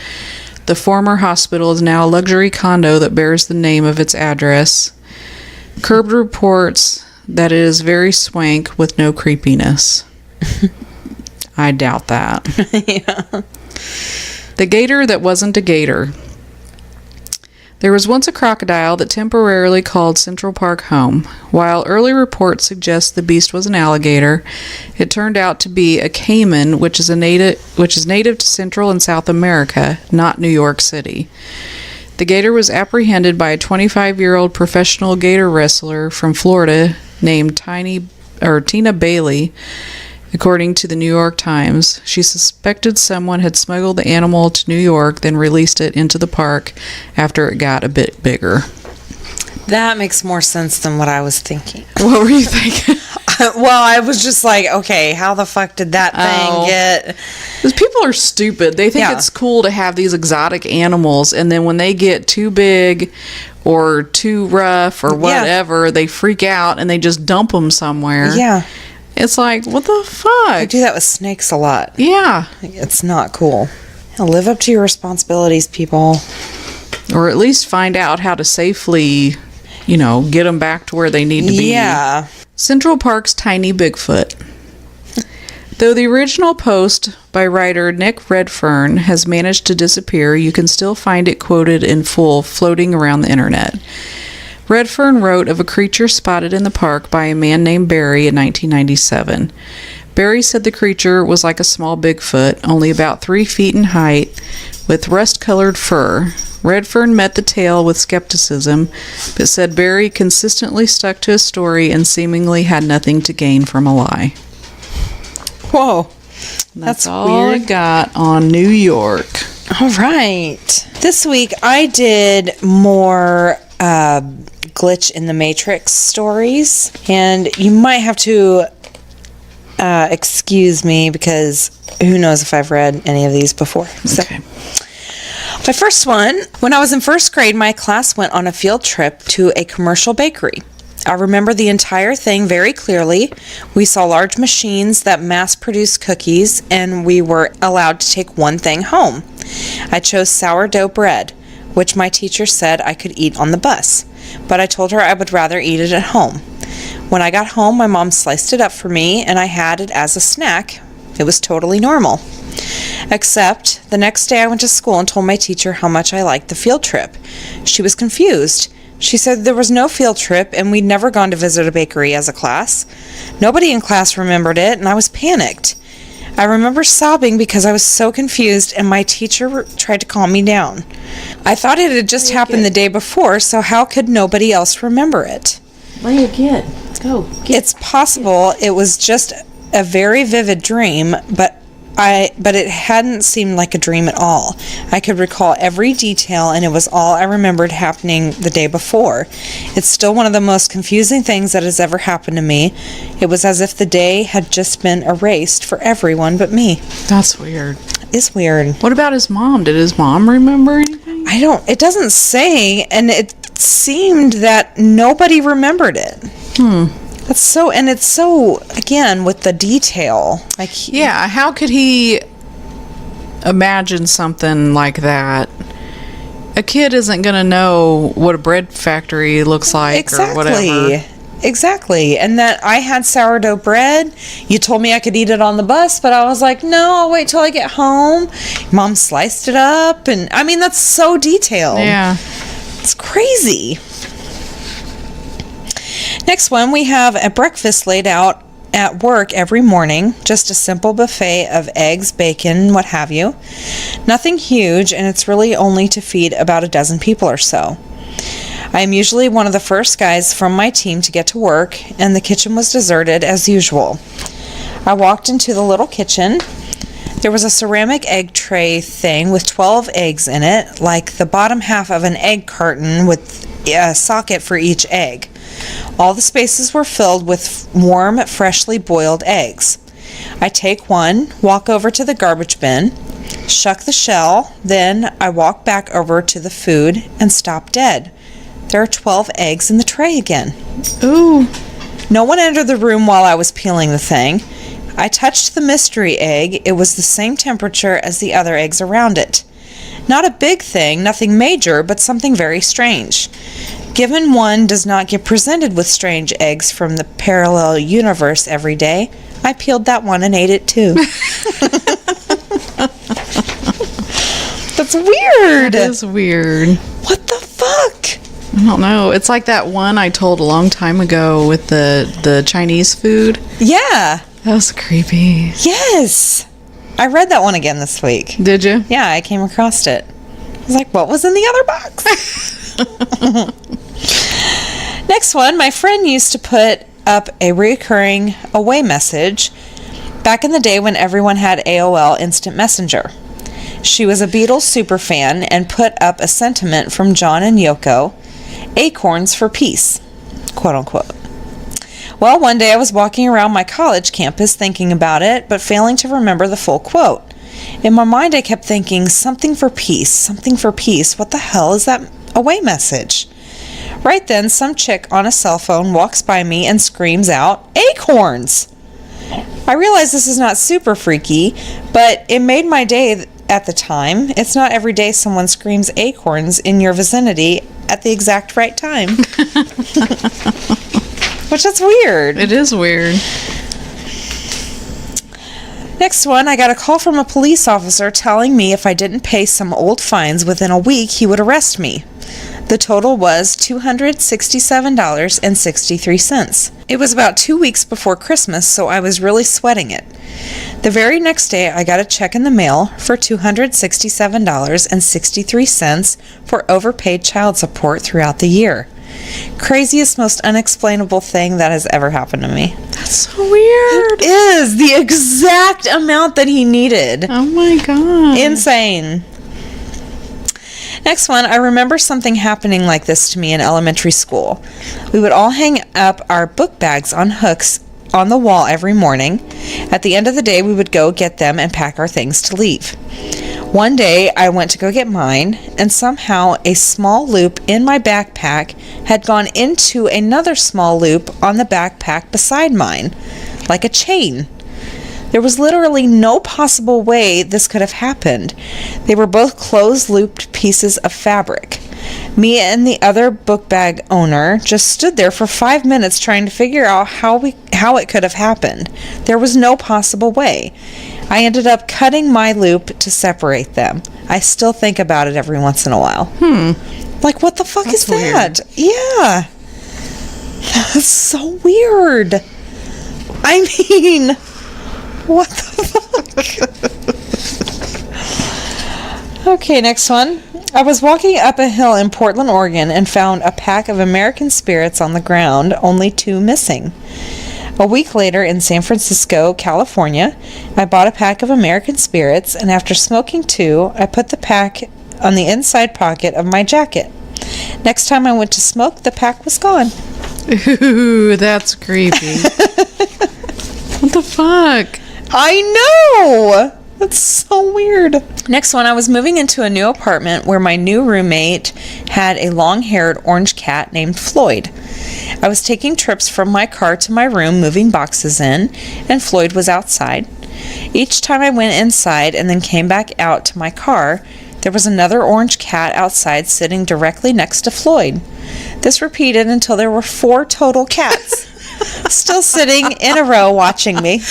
the former hospital is now a luxury condo that bears the name of its address. Curbed reports that it is very swank with no creepiness. I doubt that. Yeah. The gator that wasn't a gator. There was once a crocodile that temporarily called Central Park home. While early reports suggest the beast was an alligator, it turned out to be a caiman, which is native to Central and South America, not New York City. The gator was apprehended by a 25-year-old professional gator wrestler from Florida named Tina Bailey. According to the New York Times, she suspected someone had smuggled the animal to New York, then released it into the park after it got a bit bigger. That makes more sense than what I was thinking. What were you thinking? Well, I was just like, okay, how the fuck did that thing get... Because people are stupid. They think Yeah. it's cool to have these exotic animals, and then when they get too big or too rough or whatever, they freak out and they just dump them somewhere. Yeah. It's like, what the fuck? I do that with snakes a lot. Yeah. It's not cool. Live up to your responsibilities, people. Or at least find out how to safely, get them back to where they need to be. Yeah. Central Park's Tiny Bigfoot. Though the original post by writer Nick Redfern has managed to disappear, you can still find it quoted in full floating around the internet. Redfern wrote of a creature spotted in the park by a man named Barry in 1997. Barry said the creature was like a small Bigfoot, only about 3 feet in height, with rust-colored fur. Redfern met the tale with skepticism, but said Barry consistently stuck to his story and seemingly had nothing to gain from a lie. Whoa. That's all I got on New York. All right. This week I did more Glitch in the Matrix stories, and you might have to excuse me because who knows if I've read any of these before. So. Okay. My first one, when I was in first grade, my class went on a field trip to a commercial bakery. I remember the entire thing very clearly. We saw large machines that mass-produced cookies, and we were allowed to take one thing home. I chose sourdough bread, which my teacher said I could eat on the bus, but I told her I would rather eat it at home. When I got home, my mom sliced it up for me, and I had it as a snack. It was totally normal. Except, the next day I went to school and told my teacher how much I liked the field trip. She was confused. She said there was no field trip, and we'd never gone to visit a bakery as a class. Nobody in class remembered it, and I was panicked. I remember sobbing because I was so confused, and my teacher tried to calm me down. I thought it had just happened the day before, so how could nobody else remember it? Lay a kid. Go. It's possible it was just a very vivid dream, but it hadn't seemed like a dream at all. I could recall every detail, and it was all I remembered happening the day before. It's still one of the most confusing things that has ever happened to me. It was as if the day had just been erased for everyone but me. That's weird. It's weird. What about his mom? Did his mom remember anything? It doesn't say, and it seemed that nobody remembered it. It's so, again, with the detail. Like, Yeah, how could he imagine something like that? A kid isn't going to know what a bread factory looks like or whatever. Exactly. And that I had sourdough bread. You told me I could eat it on the bus, but I was like, no, I'll wait till I get home. Mom sliced it up. And I mean, that's so detailed. Yeah. It's crazy. Next one, we have a breakfast laid out at work every morning. Just a simple buffet of eggs, bacon, what have you. Nothing huge, and it's really only to feed about a dozen people or so. I am usually one of the first guys from my team to get to work, and the kitchen was deserted as usual. I walked into the little kitchen. There was a ceramic egg tray thing with 12 eggs in it, like the bottom half of an egg carton with a socket for each egg. All the spaces were filled with warm, freshly boiled eggs. I take one, walk over to the garbage bin, shuck the shell, then I walk back over to the food and stop dead. There are 12 eggs in the tray again. Ooh. No one entered the room while I was peeling the thing. I touched the mystery egg. It was the same temperature as the other eggs around it. Not a big thing, nothing major, but something very strange. Given one does not get presented with strange eggs from the parallel universe every day, I peeled that one and ate it too. That's weird. It is weird. What the fuck? I don't know. It's like that one I told a long time ago with the Chinese food. Yeah. That was creepy. Yes. I read that one again this week. Did you? Yeah, I came across it. I was like, what was in the other box? Next one, my friend used to put up a recurring away message back in the day when everyone had AOL Instant Messenger. She was a Beatles superfan and put up a sentiment from John and Yoko, acorns for peace, quote unquote. Well, one day I was walking around my college campus thinking about it, but failing to remember the full quote. In my mind, I kept thinking, something for peace, something for peace. What the hell is that away message? Right then, some chick on a cell phone walks by me and screams out, acorns! I realize this is not super freaky, but it made my day at the time. It's not every day someone screams acorns in your vicinity at the exact right time. Which is weird. It is weird. Next one, I got a call from a police officer telling me if I didn't pay some old fines within a week, he would arrest me. The total was $267.63. It was about 2 weeks before Christmas, so I was really sweating it. The very next day, I got a check in the mail for $267.63 for overpaid child support throughout the year. Craziest, most unexplainable thing that has ever happened to me. That's so weird. It is the exact amount that he needed. Oh my god. Insane. Next one, I remember something happening like this to me in elementary school. We would all hang up our book bags on hooks on the wall every morning. At the end of the day, we would go get them and pack our things to leave. One day, I went to go get mine, and somehow a small loop in my backpack had gone into another small loop on the backpack beside mine, like a chain. There was literally no possible way this could have happened. They were both closed-looped pieces of fabric. Me and the other book bag owner just stood there for 5 minutes trying to figure out how it could have happened. There was no possible way. I ended up cutting my loop to separate them. I still think about it every once in a while. Like, what the fuck is that? Yeah. That's so weird. I mean, what the fuck? Okay, next one. I was walking up a hill in Portland, Oregon, and found a pack of American Spirits on the ground, only 2 missing. A week later in San Francisco, California, I bought a pack of American Spirits, and after smoking 2, I put the pack on the inside pocket of my jacket. Next time I went to smoke, the pack was gone. Ooh, that's creepy. What the fuck? I know! That's so weird. Next one, I was moving into a new apartment where my new roommate had a long-haired orange cat named Floyd. I was taking trips from my car to my room, moving boxes in, and Floyd was outside. Each time I went inside and then came back out to my car, there was another orange cat outside sitting directly next to Floyd. This repeated until there were 4 total cats still sitting in a row watching me.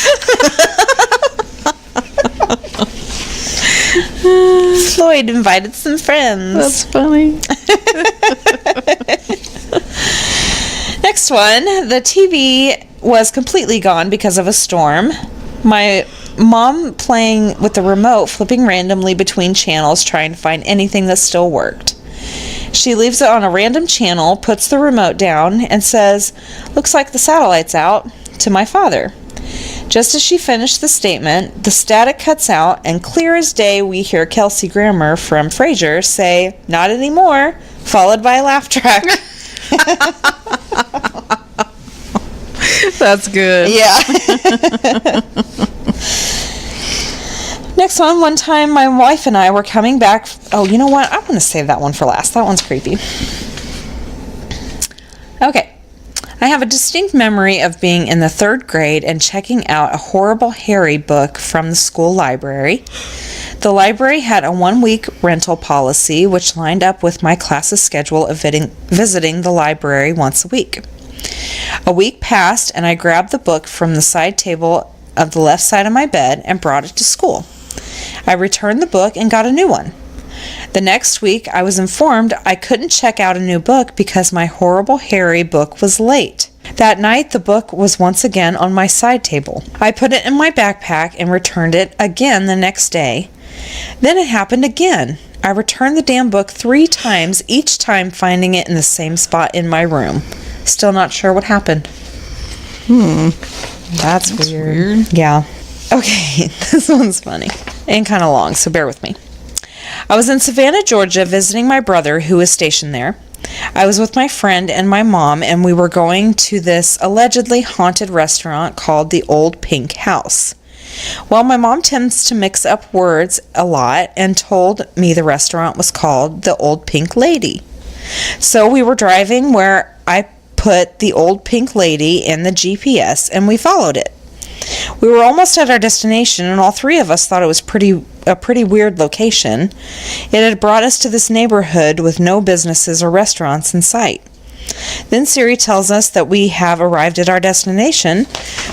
Floyd invited some friends. That's funny. Next one, the TV was completely gone because of a storm. My mom playing with the remote, flipping randomly between channels, trying to find anything that still worked. She leaves it on a random channel, puts the remote down, and says, "Looks like the satellite's out," to my father. Just as she finished the statement, the static cuts out, and clear as day we hear Kelsey Grammer from Frasier say, "Not anymore," followed by a laugh track. That's good. Yeah. Next one time my wife and I were coming back. Oh, you know what? I want to save that one for last. That one's creepy. Okay. I have a distinct memory of being in the 3rd grade and checking out a Horrible Harry book from the school library. The library had a 1-week rental policy, which lined up with my class's schedule of visiting the library once a week. A week passed, and I grabbed the book from the side table of the left side of my bed and brought it to school. I returned the book and got a new one. The next week, I was informed I couldn't check out a new book because my Horrible Harry book was late. That night, the book was once again on my side table. I put it in my backpack and returned it again the next day. Then it happened again. I returned the damn book 3 times, each time finding it in the same spot in my room. Still not sure what happened. That's weird. Yeah. Okay, this one's funny and kind of long, so bear with me. I was in Savannah, Georgia, visiting my brother who was stationed there. I was with my friend and my mom, and we were going to this allegedly haunted restaurant called the Old Pink House. Well, my mom tends to mix up words a lot and told me the restaurant was called the Old Pink Lady. So we were driving where I put the Old Pink Lady in the GPS, and we followed it. We were almost at our destination, and all 3 of us thought it was a pretty weird location. It had brought us to this neighborhood with no businesses or restaurants in sight. Then Siri tells us that we have arrived at our destination,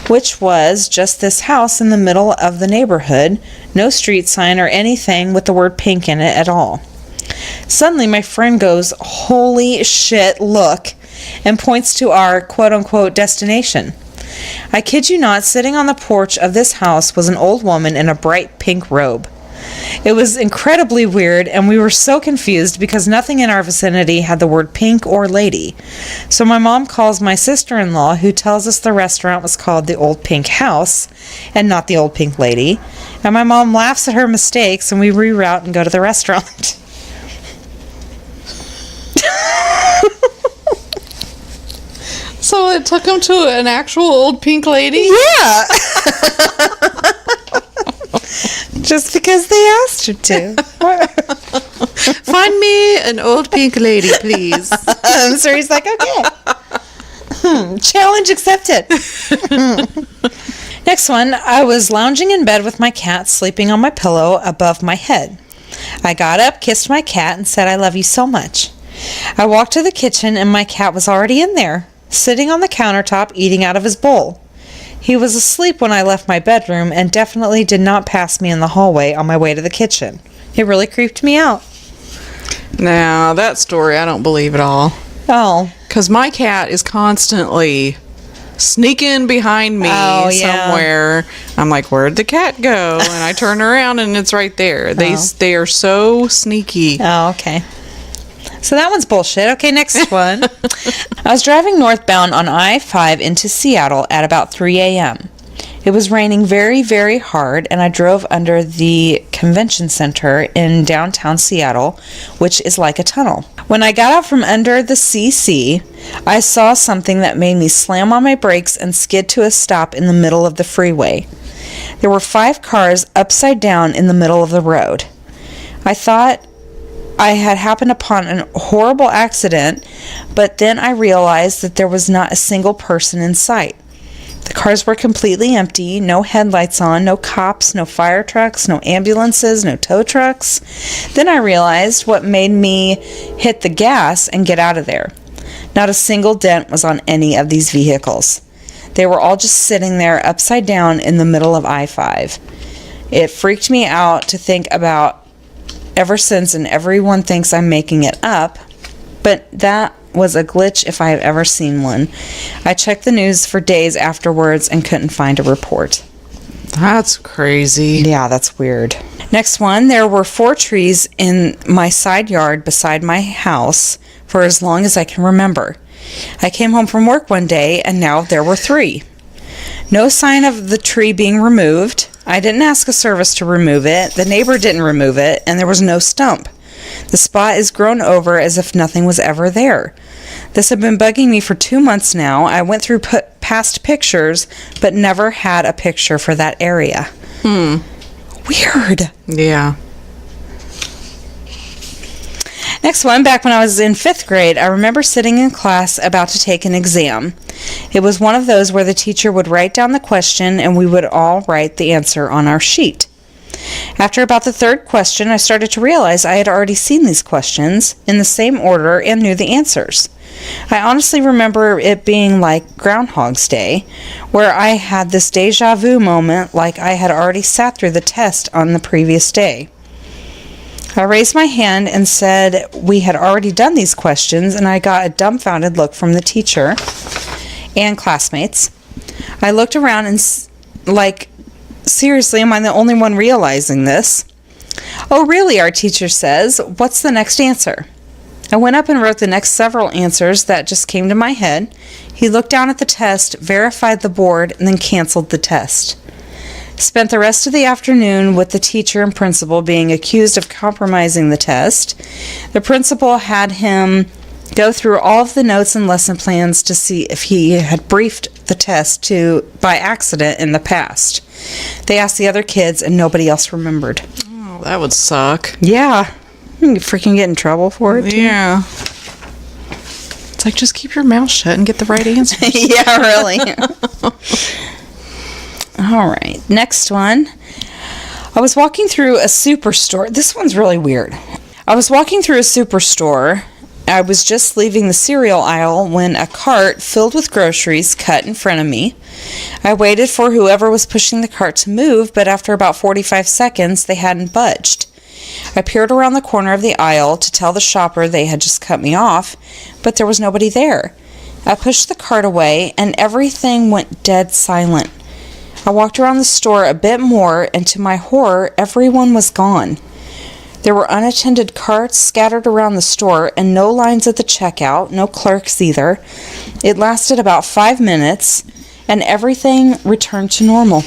which was just this house in the middle of the neighborhood, no street sign or anything with the word pink in it at all. Suddenly, my friend goes, "Holy shit, look," and points to our quote-unquote destination. I kid you not, sitting on the porch of this house was an old woman in a bright pink robe. It was incredibly weird, and we were so confused because nothing in our vicinity had the word pink or lady. So my mom calls my sister-in-law, who tells us the restaurant was called the Old Pink House and not the Old Pink Lady. And my mom laughs at her mistakes, and we reroute and go to the restaurant. So it took him to an actual Old Pink Lady? Yeah! Just because they asked her to. Find me an Old Pink Lady, please. So he's like, okay. Challenge accepted. Next one, I was lounging in bed with my cat sleeping on my pillow above my head. I got up, kissed my cat, and said, "I love you so much." I walked to the kitchen and my cat was already in there, sitting on the countertop eating out of his bowl. He was asleep when I left my bedroom and definitely did not pass me in the hallway on my way to the kitchen. It really creeped me out. Now, that story I don't believe at all. Oh. Because my cat is constantly sneaking behind me Oh, yeah. somewhere. I'm like, where'd the cat go? And I turn around and it's right there. They are so sneaky. Oh, okay. So that one's bullshit. Okay, next one. I was driving northbound on I-5 into Seattle at about 3 a.m. It was raining very, very hard, and I drove under the convention center in downtown Seattle, which is like a tunnel. When I got out from under the CC, I saw something that made me slam on my brakes and skid to a stop in the middle of the freeway. There were 5 cars upside down in the middle of the road. I thought I had happened upon a horrible accident, but then I realized that there was not a single person in sight. The cars were completely empty, no headlights on, no cops, no fire trucks, no ambulances, no tow trucks. Then I realized what made me hit the gas and get out of there. Not a single dent was on any of these vehicles. They were all just sitting there upside down in the middle of I-5. It freaked me out to think about ever since, and everyone thinks I'm making it up, but that was a glitch if I have ever seen one. I checked the news for days afterwards and couldn't find a report. That's crazy. Yeah, that's weird. Next one, there were 4 trees in my side yard beside my house for as long as I can remember. I came home from work one day and now there were 3. No sign of the tree being removed. I didn't ask a service to remove it. The neighbor didn't remove it, and there was no stump. The spot is grown over as if nothing was ever there. This had been bugging me for 2 months now. I went through past pictures, but never had a picture for that area. Weird. Yeah. Next one, back when I was in 5th grade, I remember sitting in class about to take an exam. It was one of those where the teacher would write down the question and we would all write the answer on our sheet. After about the 3rd question, I started to realize I had already seen these questions in the same order and knew the answers. I honestly remember it being like Groundhog's Day, where I had this deja vu moment like I had already sat through the test on the previous day. I raised my hand and said we had already done these questions, and I got a dumbfounded look from the teacher and classmates. I looked around and seriously, am I the only one realizing this? Oh, really, our teacher says. What's the next answer? I went up and wrote the next several answers that just came to my head. He looked down at the test, verified the board, and then canceled the test. Spent the rest of the afternoon with the teacher and principal being accused of compromising the test. The principal had him go through all of the notes and lesson plans to see if he had briefed the test by accident in the past. They asked the other kids and nobody else remembered. Oh, that would suck. Yeah. You freaking get in trouble for it. Yeah. It's like, just keep your mouth shut and get the right answer. Yeah, really. All right, next one. I was walking through a superstore. This one's really weird. I was walking through a superstore. I was just leaving the cereal aisle when a cart filled with groceries cut in front of me. I waited for whoever was pushing the cart to move, but after about 45 seconds, they hadn't budged. I peered around the corner of the aisle to tell the shopper they had just cut me off, but there was nobody there. I pushed the cart away, and everything went dead silent. I walked around the store a bit more, and to my horror, everyone was gone. There were unattended carts scattered around the store, and no lines at the checkout, no clerks either. It lasted about 5 minutes, and everything returned to normal.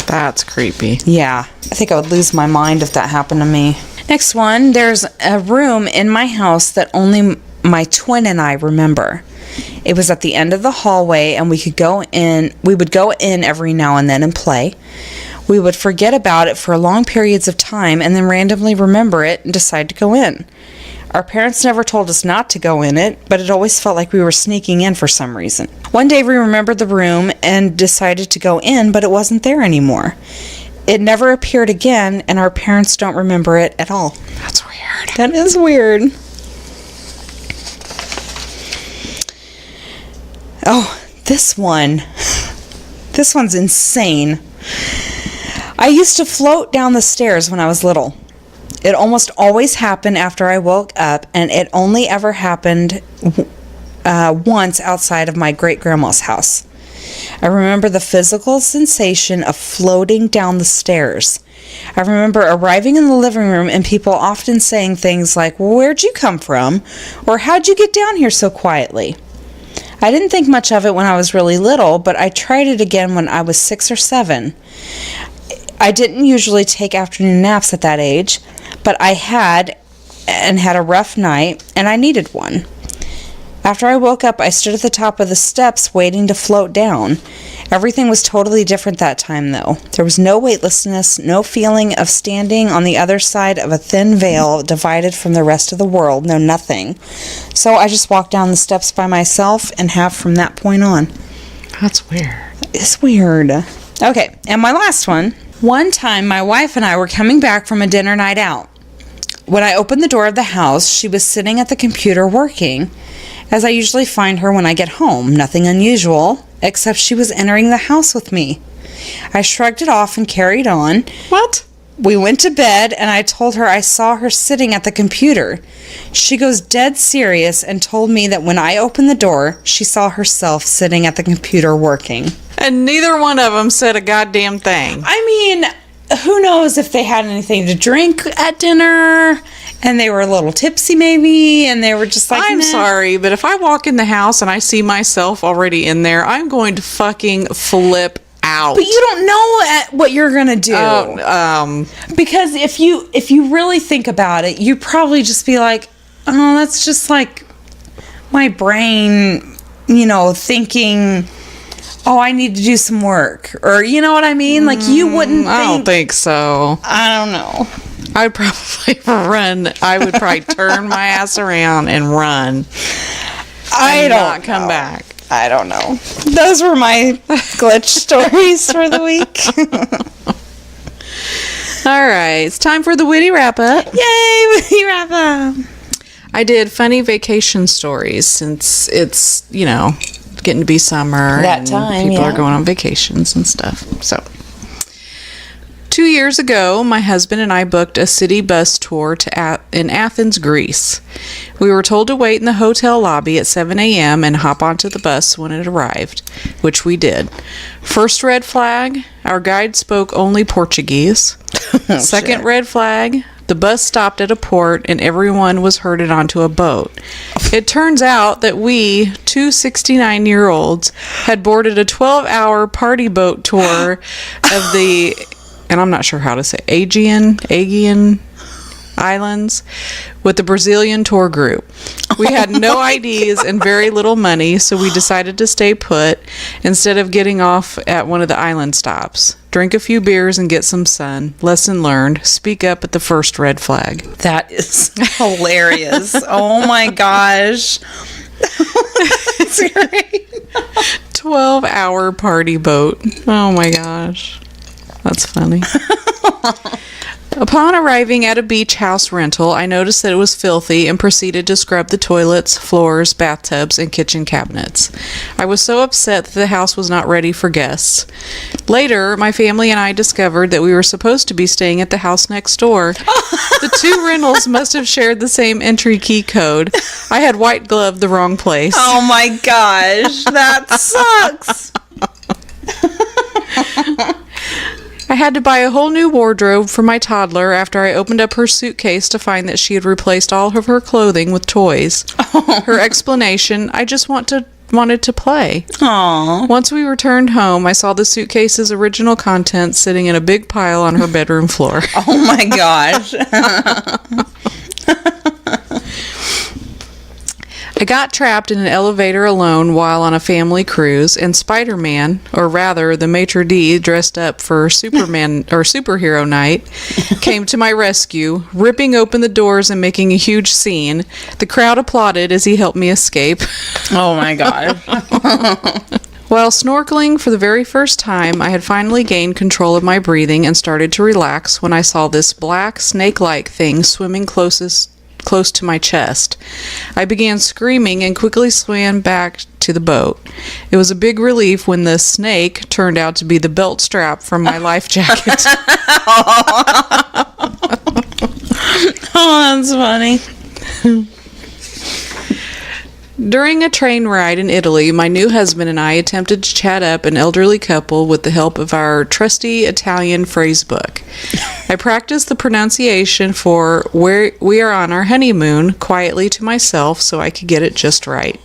That's creepy. Yeah, I think I would lose my mind if that happened to me. Next one, there's a room in my house that only my twin and I remember. It was at the end of the hallway, and we would go in every now and then and play. We would forget about it for long periods of time and then randomly remember it and decide to go in. Our parents never told us not to go in it, but it always felt like we were sneaking in for some reason. One day we remembered the room and decided to go in, but it wasn't there anymore. It never appeared again, and our parents don't remember it at all. That's weird. That is weird. Oh, this one. This one's insane. I used to float down the stairs when I was little. It almost always happened after I woke up, and it only ever happened once outside of my great-grandma's house. I remember the physical sensation of floating down the stairs. I remember arriving in the living room and people often saying things like, "Where'd you come from?" or "How'd you get down here so quietly?" I didn't think much of it when I was really little, but I tried it again when I was 6 or 7. I didn't usually take afternoon naps at that age, but I had a rough night, and I needed one. After I woke up, I stood at the top of the steps waiting to float down. Everything was totally different that time, though. There was no weightlessness, no feeling of standing on the other side of a thin veil divided from the rest of the world, no nothing. So I just walked down the steps by myself and have from that point on. That's weird. It's weird. Okay, and my last one. One time, my wife and I were coming back from a dinner night out. When I opened the door of the house, she was sitting at the computer working, as I usually find her when I get home. Nothing unusual, except she was entering the house with me. I shrugged it off and carried on. What? We went to bed, and I told her I saw her sitting at the computer. She goes dead serious and told me that when I opened the door, she saw herself sitting at the computer working. And neither one of them said a goddamn thing. I mean, who knows if they had anything to drink at dinner and they were a little tipsy maybe and they were just like, I'm nah. sorry, but if I walk in the house and I see myself already in there, I'm going to fucking flip out. But you don't know what you're gonna do. Because if you really think about it, you probably just be like, oh, that's just like my brain, thinking, oh, I need to do some work, or you know what I mean? Like you wouldn't think. I don't think so. I don't know. I'd probably run. I would probably turn my ass around and run. I don't not come know. back. I don't know. Those were my glitch stories for the week. All right, it's time for the witty wrap up. Yay, witty wrap up. I did funny vacation stories since it's, getting to be summer. That and time, people yeah. are going on vacations and stuff. So 2 years ago, my husband and I booked a city bus tour in Athens, Greece. We were told to wait in the hotel lobby at 7 a.m. and hop onto the bus when it arrived, which we did. First red flag, our guide spoke only Portuguese. Second red flag, the bus stopped at a port and everyone was herded onto a boat. It turns out that we, two 69-year-olds, had boarded a 12-hour party boat tour of the, and I'm not sure how to say, Aegean Islands with the Brazilian tour group. We had no IDs and very little money, so we decided to stay put instead of getting off at one of the island stops. Drink a few beers and get some sun. Lesson learned. Speak up at the first red flag. That is hilarious. Oh my gosh. That's great. 12-hour party boat. Oh my gosh. That's funny. Upon arriving at a beach house rental, I noticed that it was filthy and proceeded to scrub the toilets, floors, bathtubs, and kitchen cabinets. I was so upset that the house was not ready for guests. Later, my family and I discovered that we were supposed to be staying at the house next door. The two rentals must have shared the same entry key code. I had white gloved the wrong place. Oh my gosh. That sucks. I had to buy a whole new wardrobe for my toddler after I opened up her suitcase to find that she had replaced all of her clothing with toys. Her explanation, I just wanted to play. Aww. Once we returned home, I saw the suitcase's original contents sitting in a big pile on her bedroom floor. Oh my gosh. I got trapped in an elevator alone while on a family cruise, and Spider-Man, or rather the maitre d' dressed up for Superman or superhero night, came to my rescue, ripping open the doors and making a huge scene. The crowd applauded as he helped me escape. Oh my gosh. While snorkeling for the very first time, I had finally gained control of my breathing and started to relax when I saw this black snake-like thing swimming close to my chest. I began screaming and quickly swam back to the boat. It was a big relief when the snake turned out to be the belt strap from my life jacket. Oh, that's funny. During a train ride in Italy, my new husband and I attempted to chat up an elderly couple with the help of our trusty Italian phrase book. I practiced the pronunciation for "where we are on our honeymoon" quietly to myself so I could get it just right.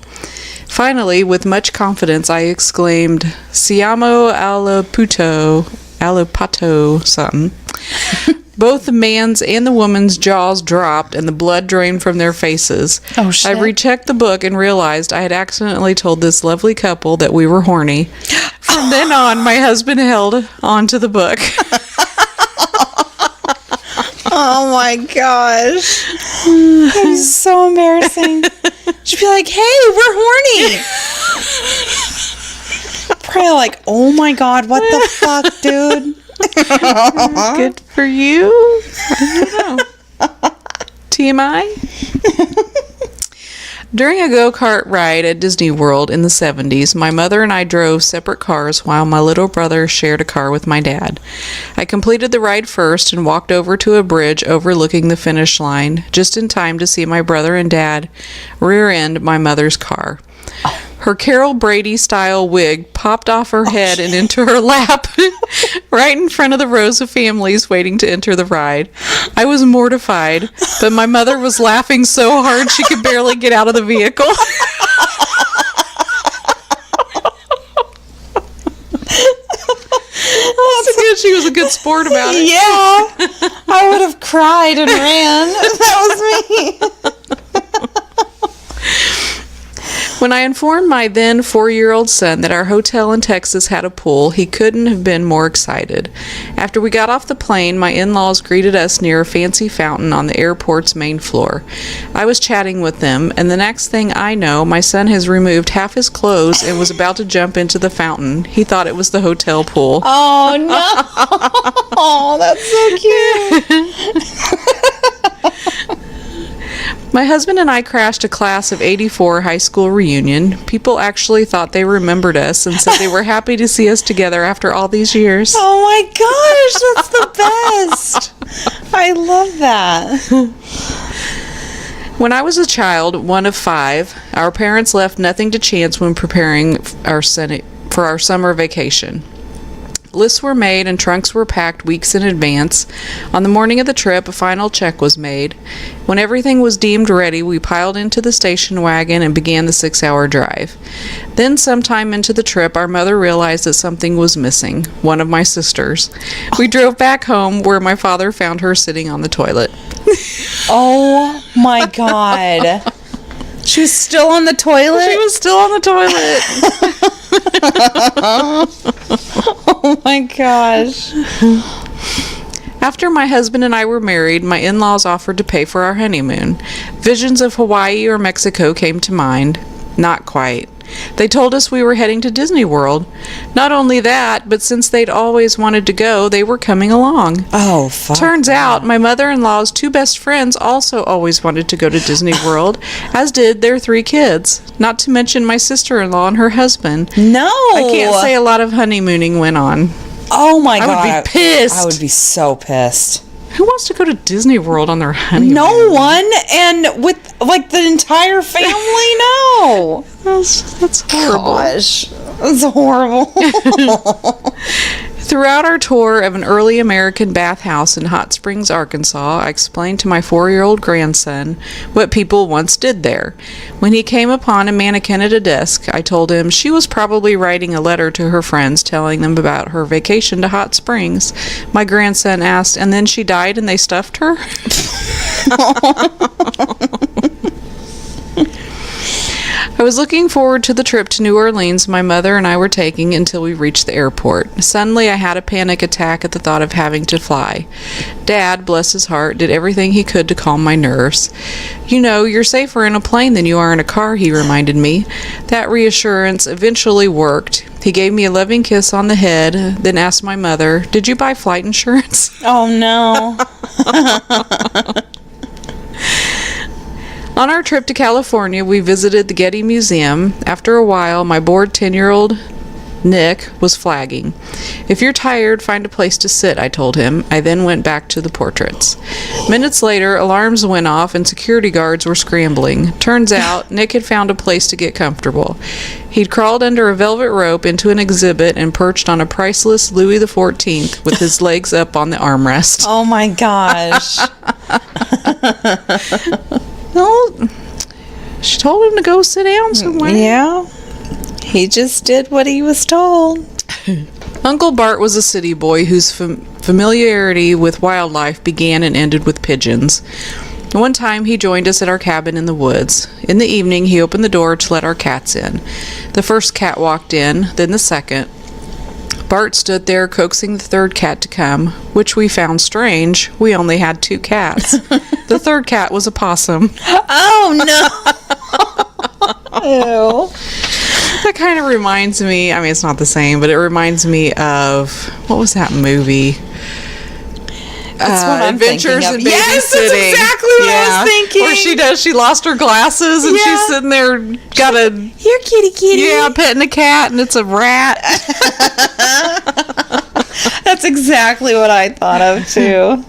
Finally, with much confidence, I exclaimed, "Siamo all'aeroporto something." Both the man's and the woman's jaws dropped and the blood drained from their faces. Oh, shit. I rechecked the book and realized I had accidentally told this lovely couple that we were horny. From then on, my husband held on to the book. Oh my gosh. That was so embarrassing. She'd be like, hey, we're horny. Probably like, oh my God, what the fuck, dude? Good for you. I don't know. TMI? During a go-kart ride at Disney World in the 70s, my mother and I drove separate cars while my little brother shared a car with my dad. I completed the ride first and walked over to a bridge overlooking the finish line, just in time to see my brother and dad rear-end my mother's car. Her Carol Brady-style wig popped off her head and into her lap, right in front of the rows of families waiting to enter the ride. I was mortified, but my mother was laughing so hard she could barely get out of the vehicle. That's good. She was a good sport about it. Yeah. I would have cried and ran. That was me. When I informed my then 4-year-old son that our hotel in Texas had a pool, he couldn't have been more excited. After we got off the plane, my in-laws greeted us near a fancy fountain on the airport's main floor. I was chatting with them, and the next thing I know, my son has removed half his clothes and was about to jump into the fountain. He thought it was the hotel pool. Oh, no. Oh, that's so cute. My husband and I crashed a class of '84 high school reunion. People actually thought they remembered us and said they were happy to see us together after all these years. Oh my gosh, that's the best. I love that. When I was a child, one of 5, our parents left nothing to chance when preparing for our summer vacation. Lists were made and trunks were packed weeks in advance. On the morning of the trip, a final check was made. When everything was deemed ready, we piled into the station wagon and began the 6-hour drive. Then, sometime into the trip, our mother realized that something was missing, one of my sisters. We drove back home, where my father found her sitting on the toilet. Oh my God. She was still on the toilet? She was still on the toilet. Oh my gosh. After my husband and I were married, my in-laws offered to pay for our honeymoon. Visions of Hawaii or Mexico came to mind. Not quite. They told us we were heading to Disney World. Not only that, but since they'd always wanted to go, they were coming along. Oh, fuck. Turns out, my mother-in-law's 2 best friends also always wanted to go to Disney World, as did their 3 kids. Not to mention my sister-in-law and her husband. No. I can't say a lot of honeymooning went on. Oh my God. I would be pissed. I would be so pissed. Who wants to go to Disney World on their honeymoon? No one, and with like the entire family. No, That's horrible. gosh, that's horrible. Throughout our tour of an early American bathhouse in Hot Springs, Arkansas, I explained to my 4-year-old grandson what people once did there. When he came upon a mannequin at a desk, I told him she was probably writing a letter to her friends telling them about her vacation to Hot Springs. My grandson asked, and then she died and they stuffed her? I was looking forward to the trip to New Orleans my mother and I were taking until we reached the airport. Suddenly, I had a panic attack at the thought of having to fly. Dad, bless his heart, did everything he could to calm my nerves. You know, you're safer in a plane than you are in a car, he reminded me. That reassurance eventually worked. He gave me a loving kiss on the head, then asked my mother, "Did you buy flight insurance?" Oh no. On our trip to California, we visited the Getty Museum. After a while, my bored 10-year-old Nick was flagging. "If you're tired, find a place to sit," I told him. I then went back to the portraits. Minutes later, alarms went off and security guards were scrambling. Turns out, Nick had found a place to get comfortable. He'd crawled under a velvet rope into an exhibit and perched on a priceless Louis XIV with his legs up on the armrest. Oh my gosh. No, she told him to go sit down somewhere. Yeah. He just did what he was told. Uncle Bart was a city boy whose familiarity with wildlife began and ended with pigeons. One time he joined us at our cabin in the woods. In the evening he opened the door to let our cats in. The first cat walked in, then the second. Bart stood there coaxing the third cat to come, which we found strange. We only had 2 cats. The third cat was a possum. Oh no. Ew. That kind of reminds me, I mean, it's not the same, but it reminds me of, what was that movie? That's what I'm Adventures thinking in of. Babysitting. Yes, that's exactly what I was thinking. Where she lost her glasses and Yeah. she's sitting there, got a, Here, kitty. yeah, petting a cat and it's a rat. That's exactly what I thought of too.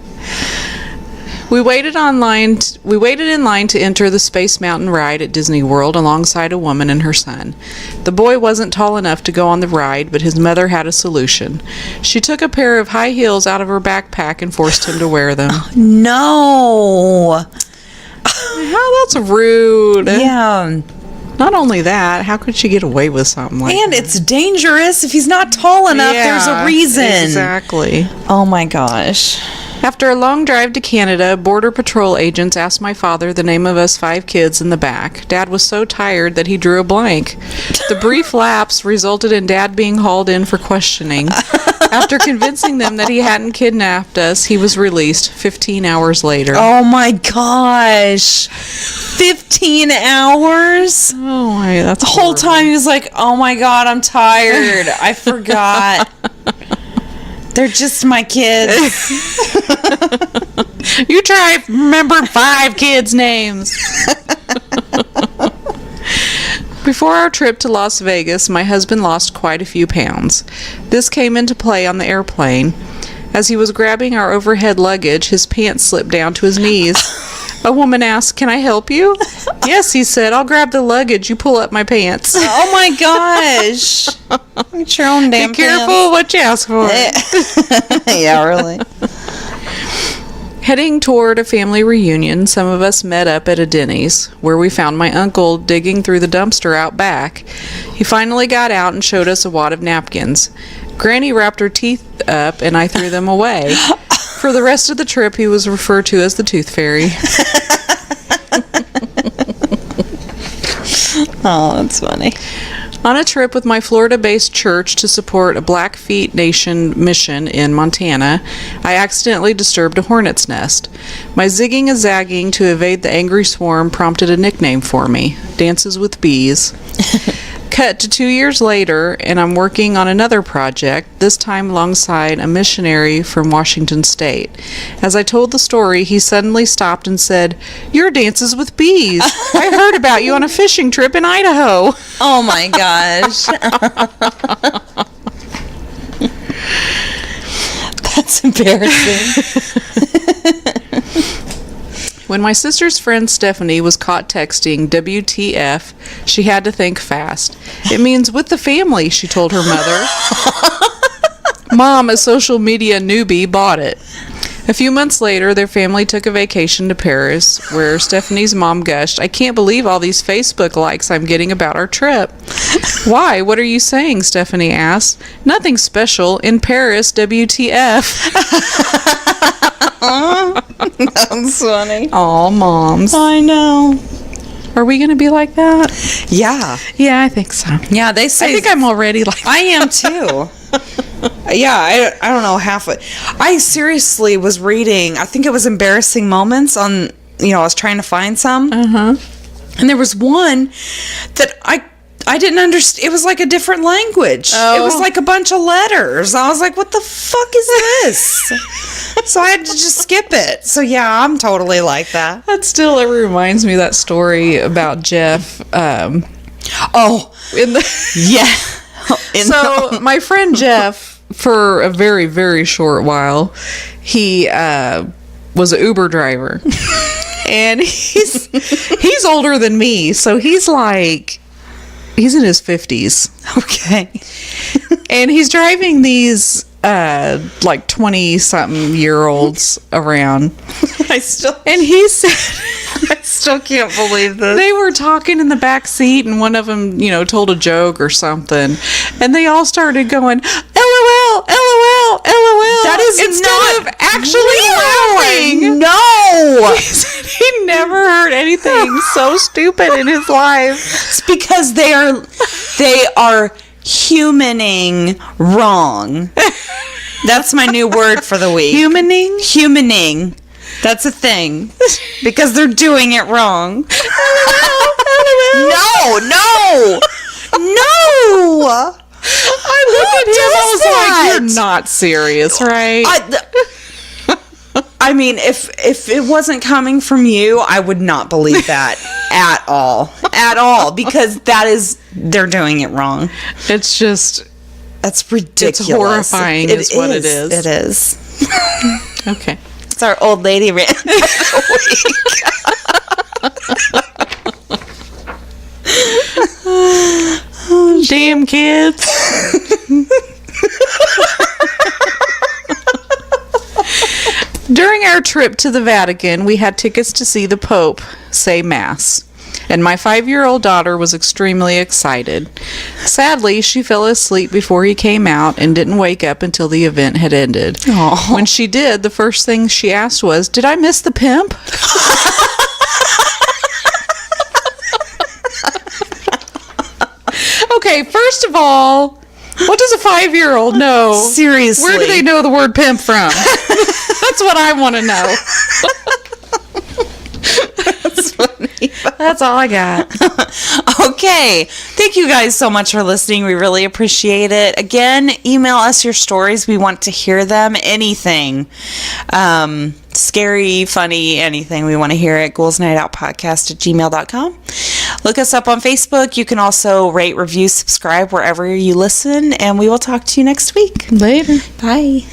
We waited in line to enter the Space Mountain ride at Disney World alongside a woman and her son. The boy wasn't tall enough to go on the ride, but his mother had a solution. She took a pair of high heels out of her backpack and forced him to wear them. No. How that's rude. Yeah. Not only that, how could she get away with something like And that? it's dangerous if he's not tall enough. There's a reason. Exactly. Oh my gosh. After a long drive to Canada, Border Patrol agents asked my father the name of us 5 kids in the back. Dad was so tired that he drew a blank. The brief lapse resulted in Dad being hauled in for questioning. After convincing them that he hadn't kidnapped us, he was released 15 hours later. Oh my gosh. 15 hours? Oh my, that's The whole time he was like, oh my God, I'm tired. I forgot. They're just my kids. You try remember 5 kids' names. Before our trip to Las Vegas, my husband lost quite a few pounds. This came into play on the airplane. As he was grabbing our overhead luggage, his pants slipped down to his knees. A woman asked, "Can I help you?" "Yes," he said. "I'll grab the luggage. You pull up my pants." Oh my gosh. Get your own damn Be careful what you ask for. pants. Yeah, really. Heading toward a family reunion, some of us met up at a Denny's, where we found my uncle digging through the dumpster out back. He finally got out and showed us a wad of napkins. Granny wrapped her teeth up, and I threw them away. For the rest of the trip, he was referred to as the Tooth Fairy. Oh, that's funny. On a trip with my Florida-based church to support a Blackfeet Nation mission in Montana, I accidentally disturbed a hornet's nest. My zigging and zagging to evade the angry swarm prompted a nickname for me, Dances with Bees. Cut to 2 years later, and I'm working on another project, this time alongside a missionary from Washington State. As I told the story, he suddenly stopped and said, "Your Dances with Bees. I heard about you on a fishing trip in Idaho." Oh my gosh. That's embarrassing. When my sister's friend Stephanie was caught texting WTF, she had to think fast. "It means with the family," she told her mother. Mom, a social media newbie, bought it. A few months later, their family took a vacation to Paris, where Stephanie's mom gushed, "I can't believe all these Facebook likes I'm getting about our trip." "Why? What are you saying?" Stephanie asked. "Nothing special. In Paris, WTF." That's funny. Aw, moms. I know. Are we going to be like that? Yeah. Yeah, I think so. Yeah, they say. I think I'm already like I am too. Yeah, I don't know half it. I seriously was reading, I think it was Embarrassing Moments on, I was trying to find some. And there was one that I didn't understand. It was like a different language. Oh. It was like a bunch of letters. I was like, what the fuck is this? So I had to just skip it. So yeah, I'm totally like that. That still it reminds me of that story about Jeff. Oh, In the yeah. so my friend Jeff, for a very, very short while, he was an Uber driver. And he's older than me, so he's in his 50s. Okay. And he's driving these like 20-something-year-olds around. And he said, I still can't believe this. they were talking in the back seat, and one of them, told a joke or something, and they all started going, LOL, LOL, LOL. That is instead not of actually laughing. No. He said he never heard anything so stupid in his life. It's because they are humaning wrong. That's my new word for the week. Humaning? Humaning. That's a thing. Because they're doing it wrong. No. I looked at him, I was that? like, you're not serious, right? I mean, if it wasn't coming from you, I would not believe that at all, because they're doing it wrong. It's just, That's ridiculous. It's horrifying is what it is. It is. okay. It's our old lady rant of the week. Damn kids. During our trip to the Vatican, we had tickets to see the Pope say Mass, and my 5-year-old daughter was extremely excited. Sadly, she fell asleep before he came out and didn't wake up until the event had ended. Aw. When she did, the first thing she asked was, "Did I miss the pimp?" Okay, first of all, what does a 5-year-old know? Seriously. Where do they know the word pimp from? That's what I want to know. That's funny. That's all I got. Okay. Thank you guys so much for listening. We really appreciate it. Again, email us your stories. We want to hear them. Anything. Scary, funny, anything. We want to hear it. GhoulsNightOutPodcast@gmail.com. Look us up on Facebook. You can also rate, review, subscribe wherever you listen. And we will talk to you next week. Later. Bye.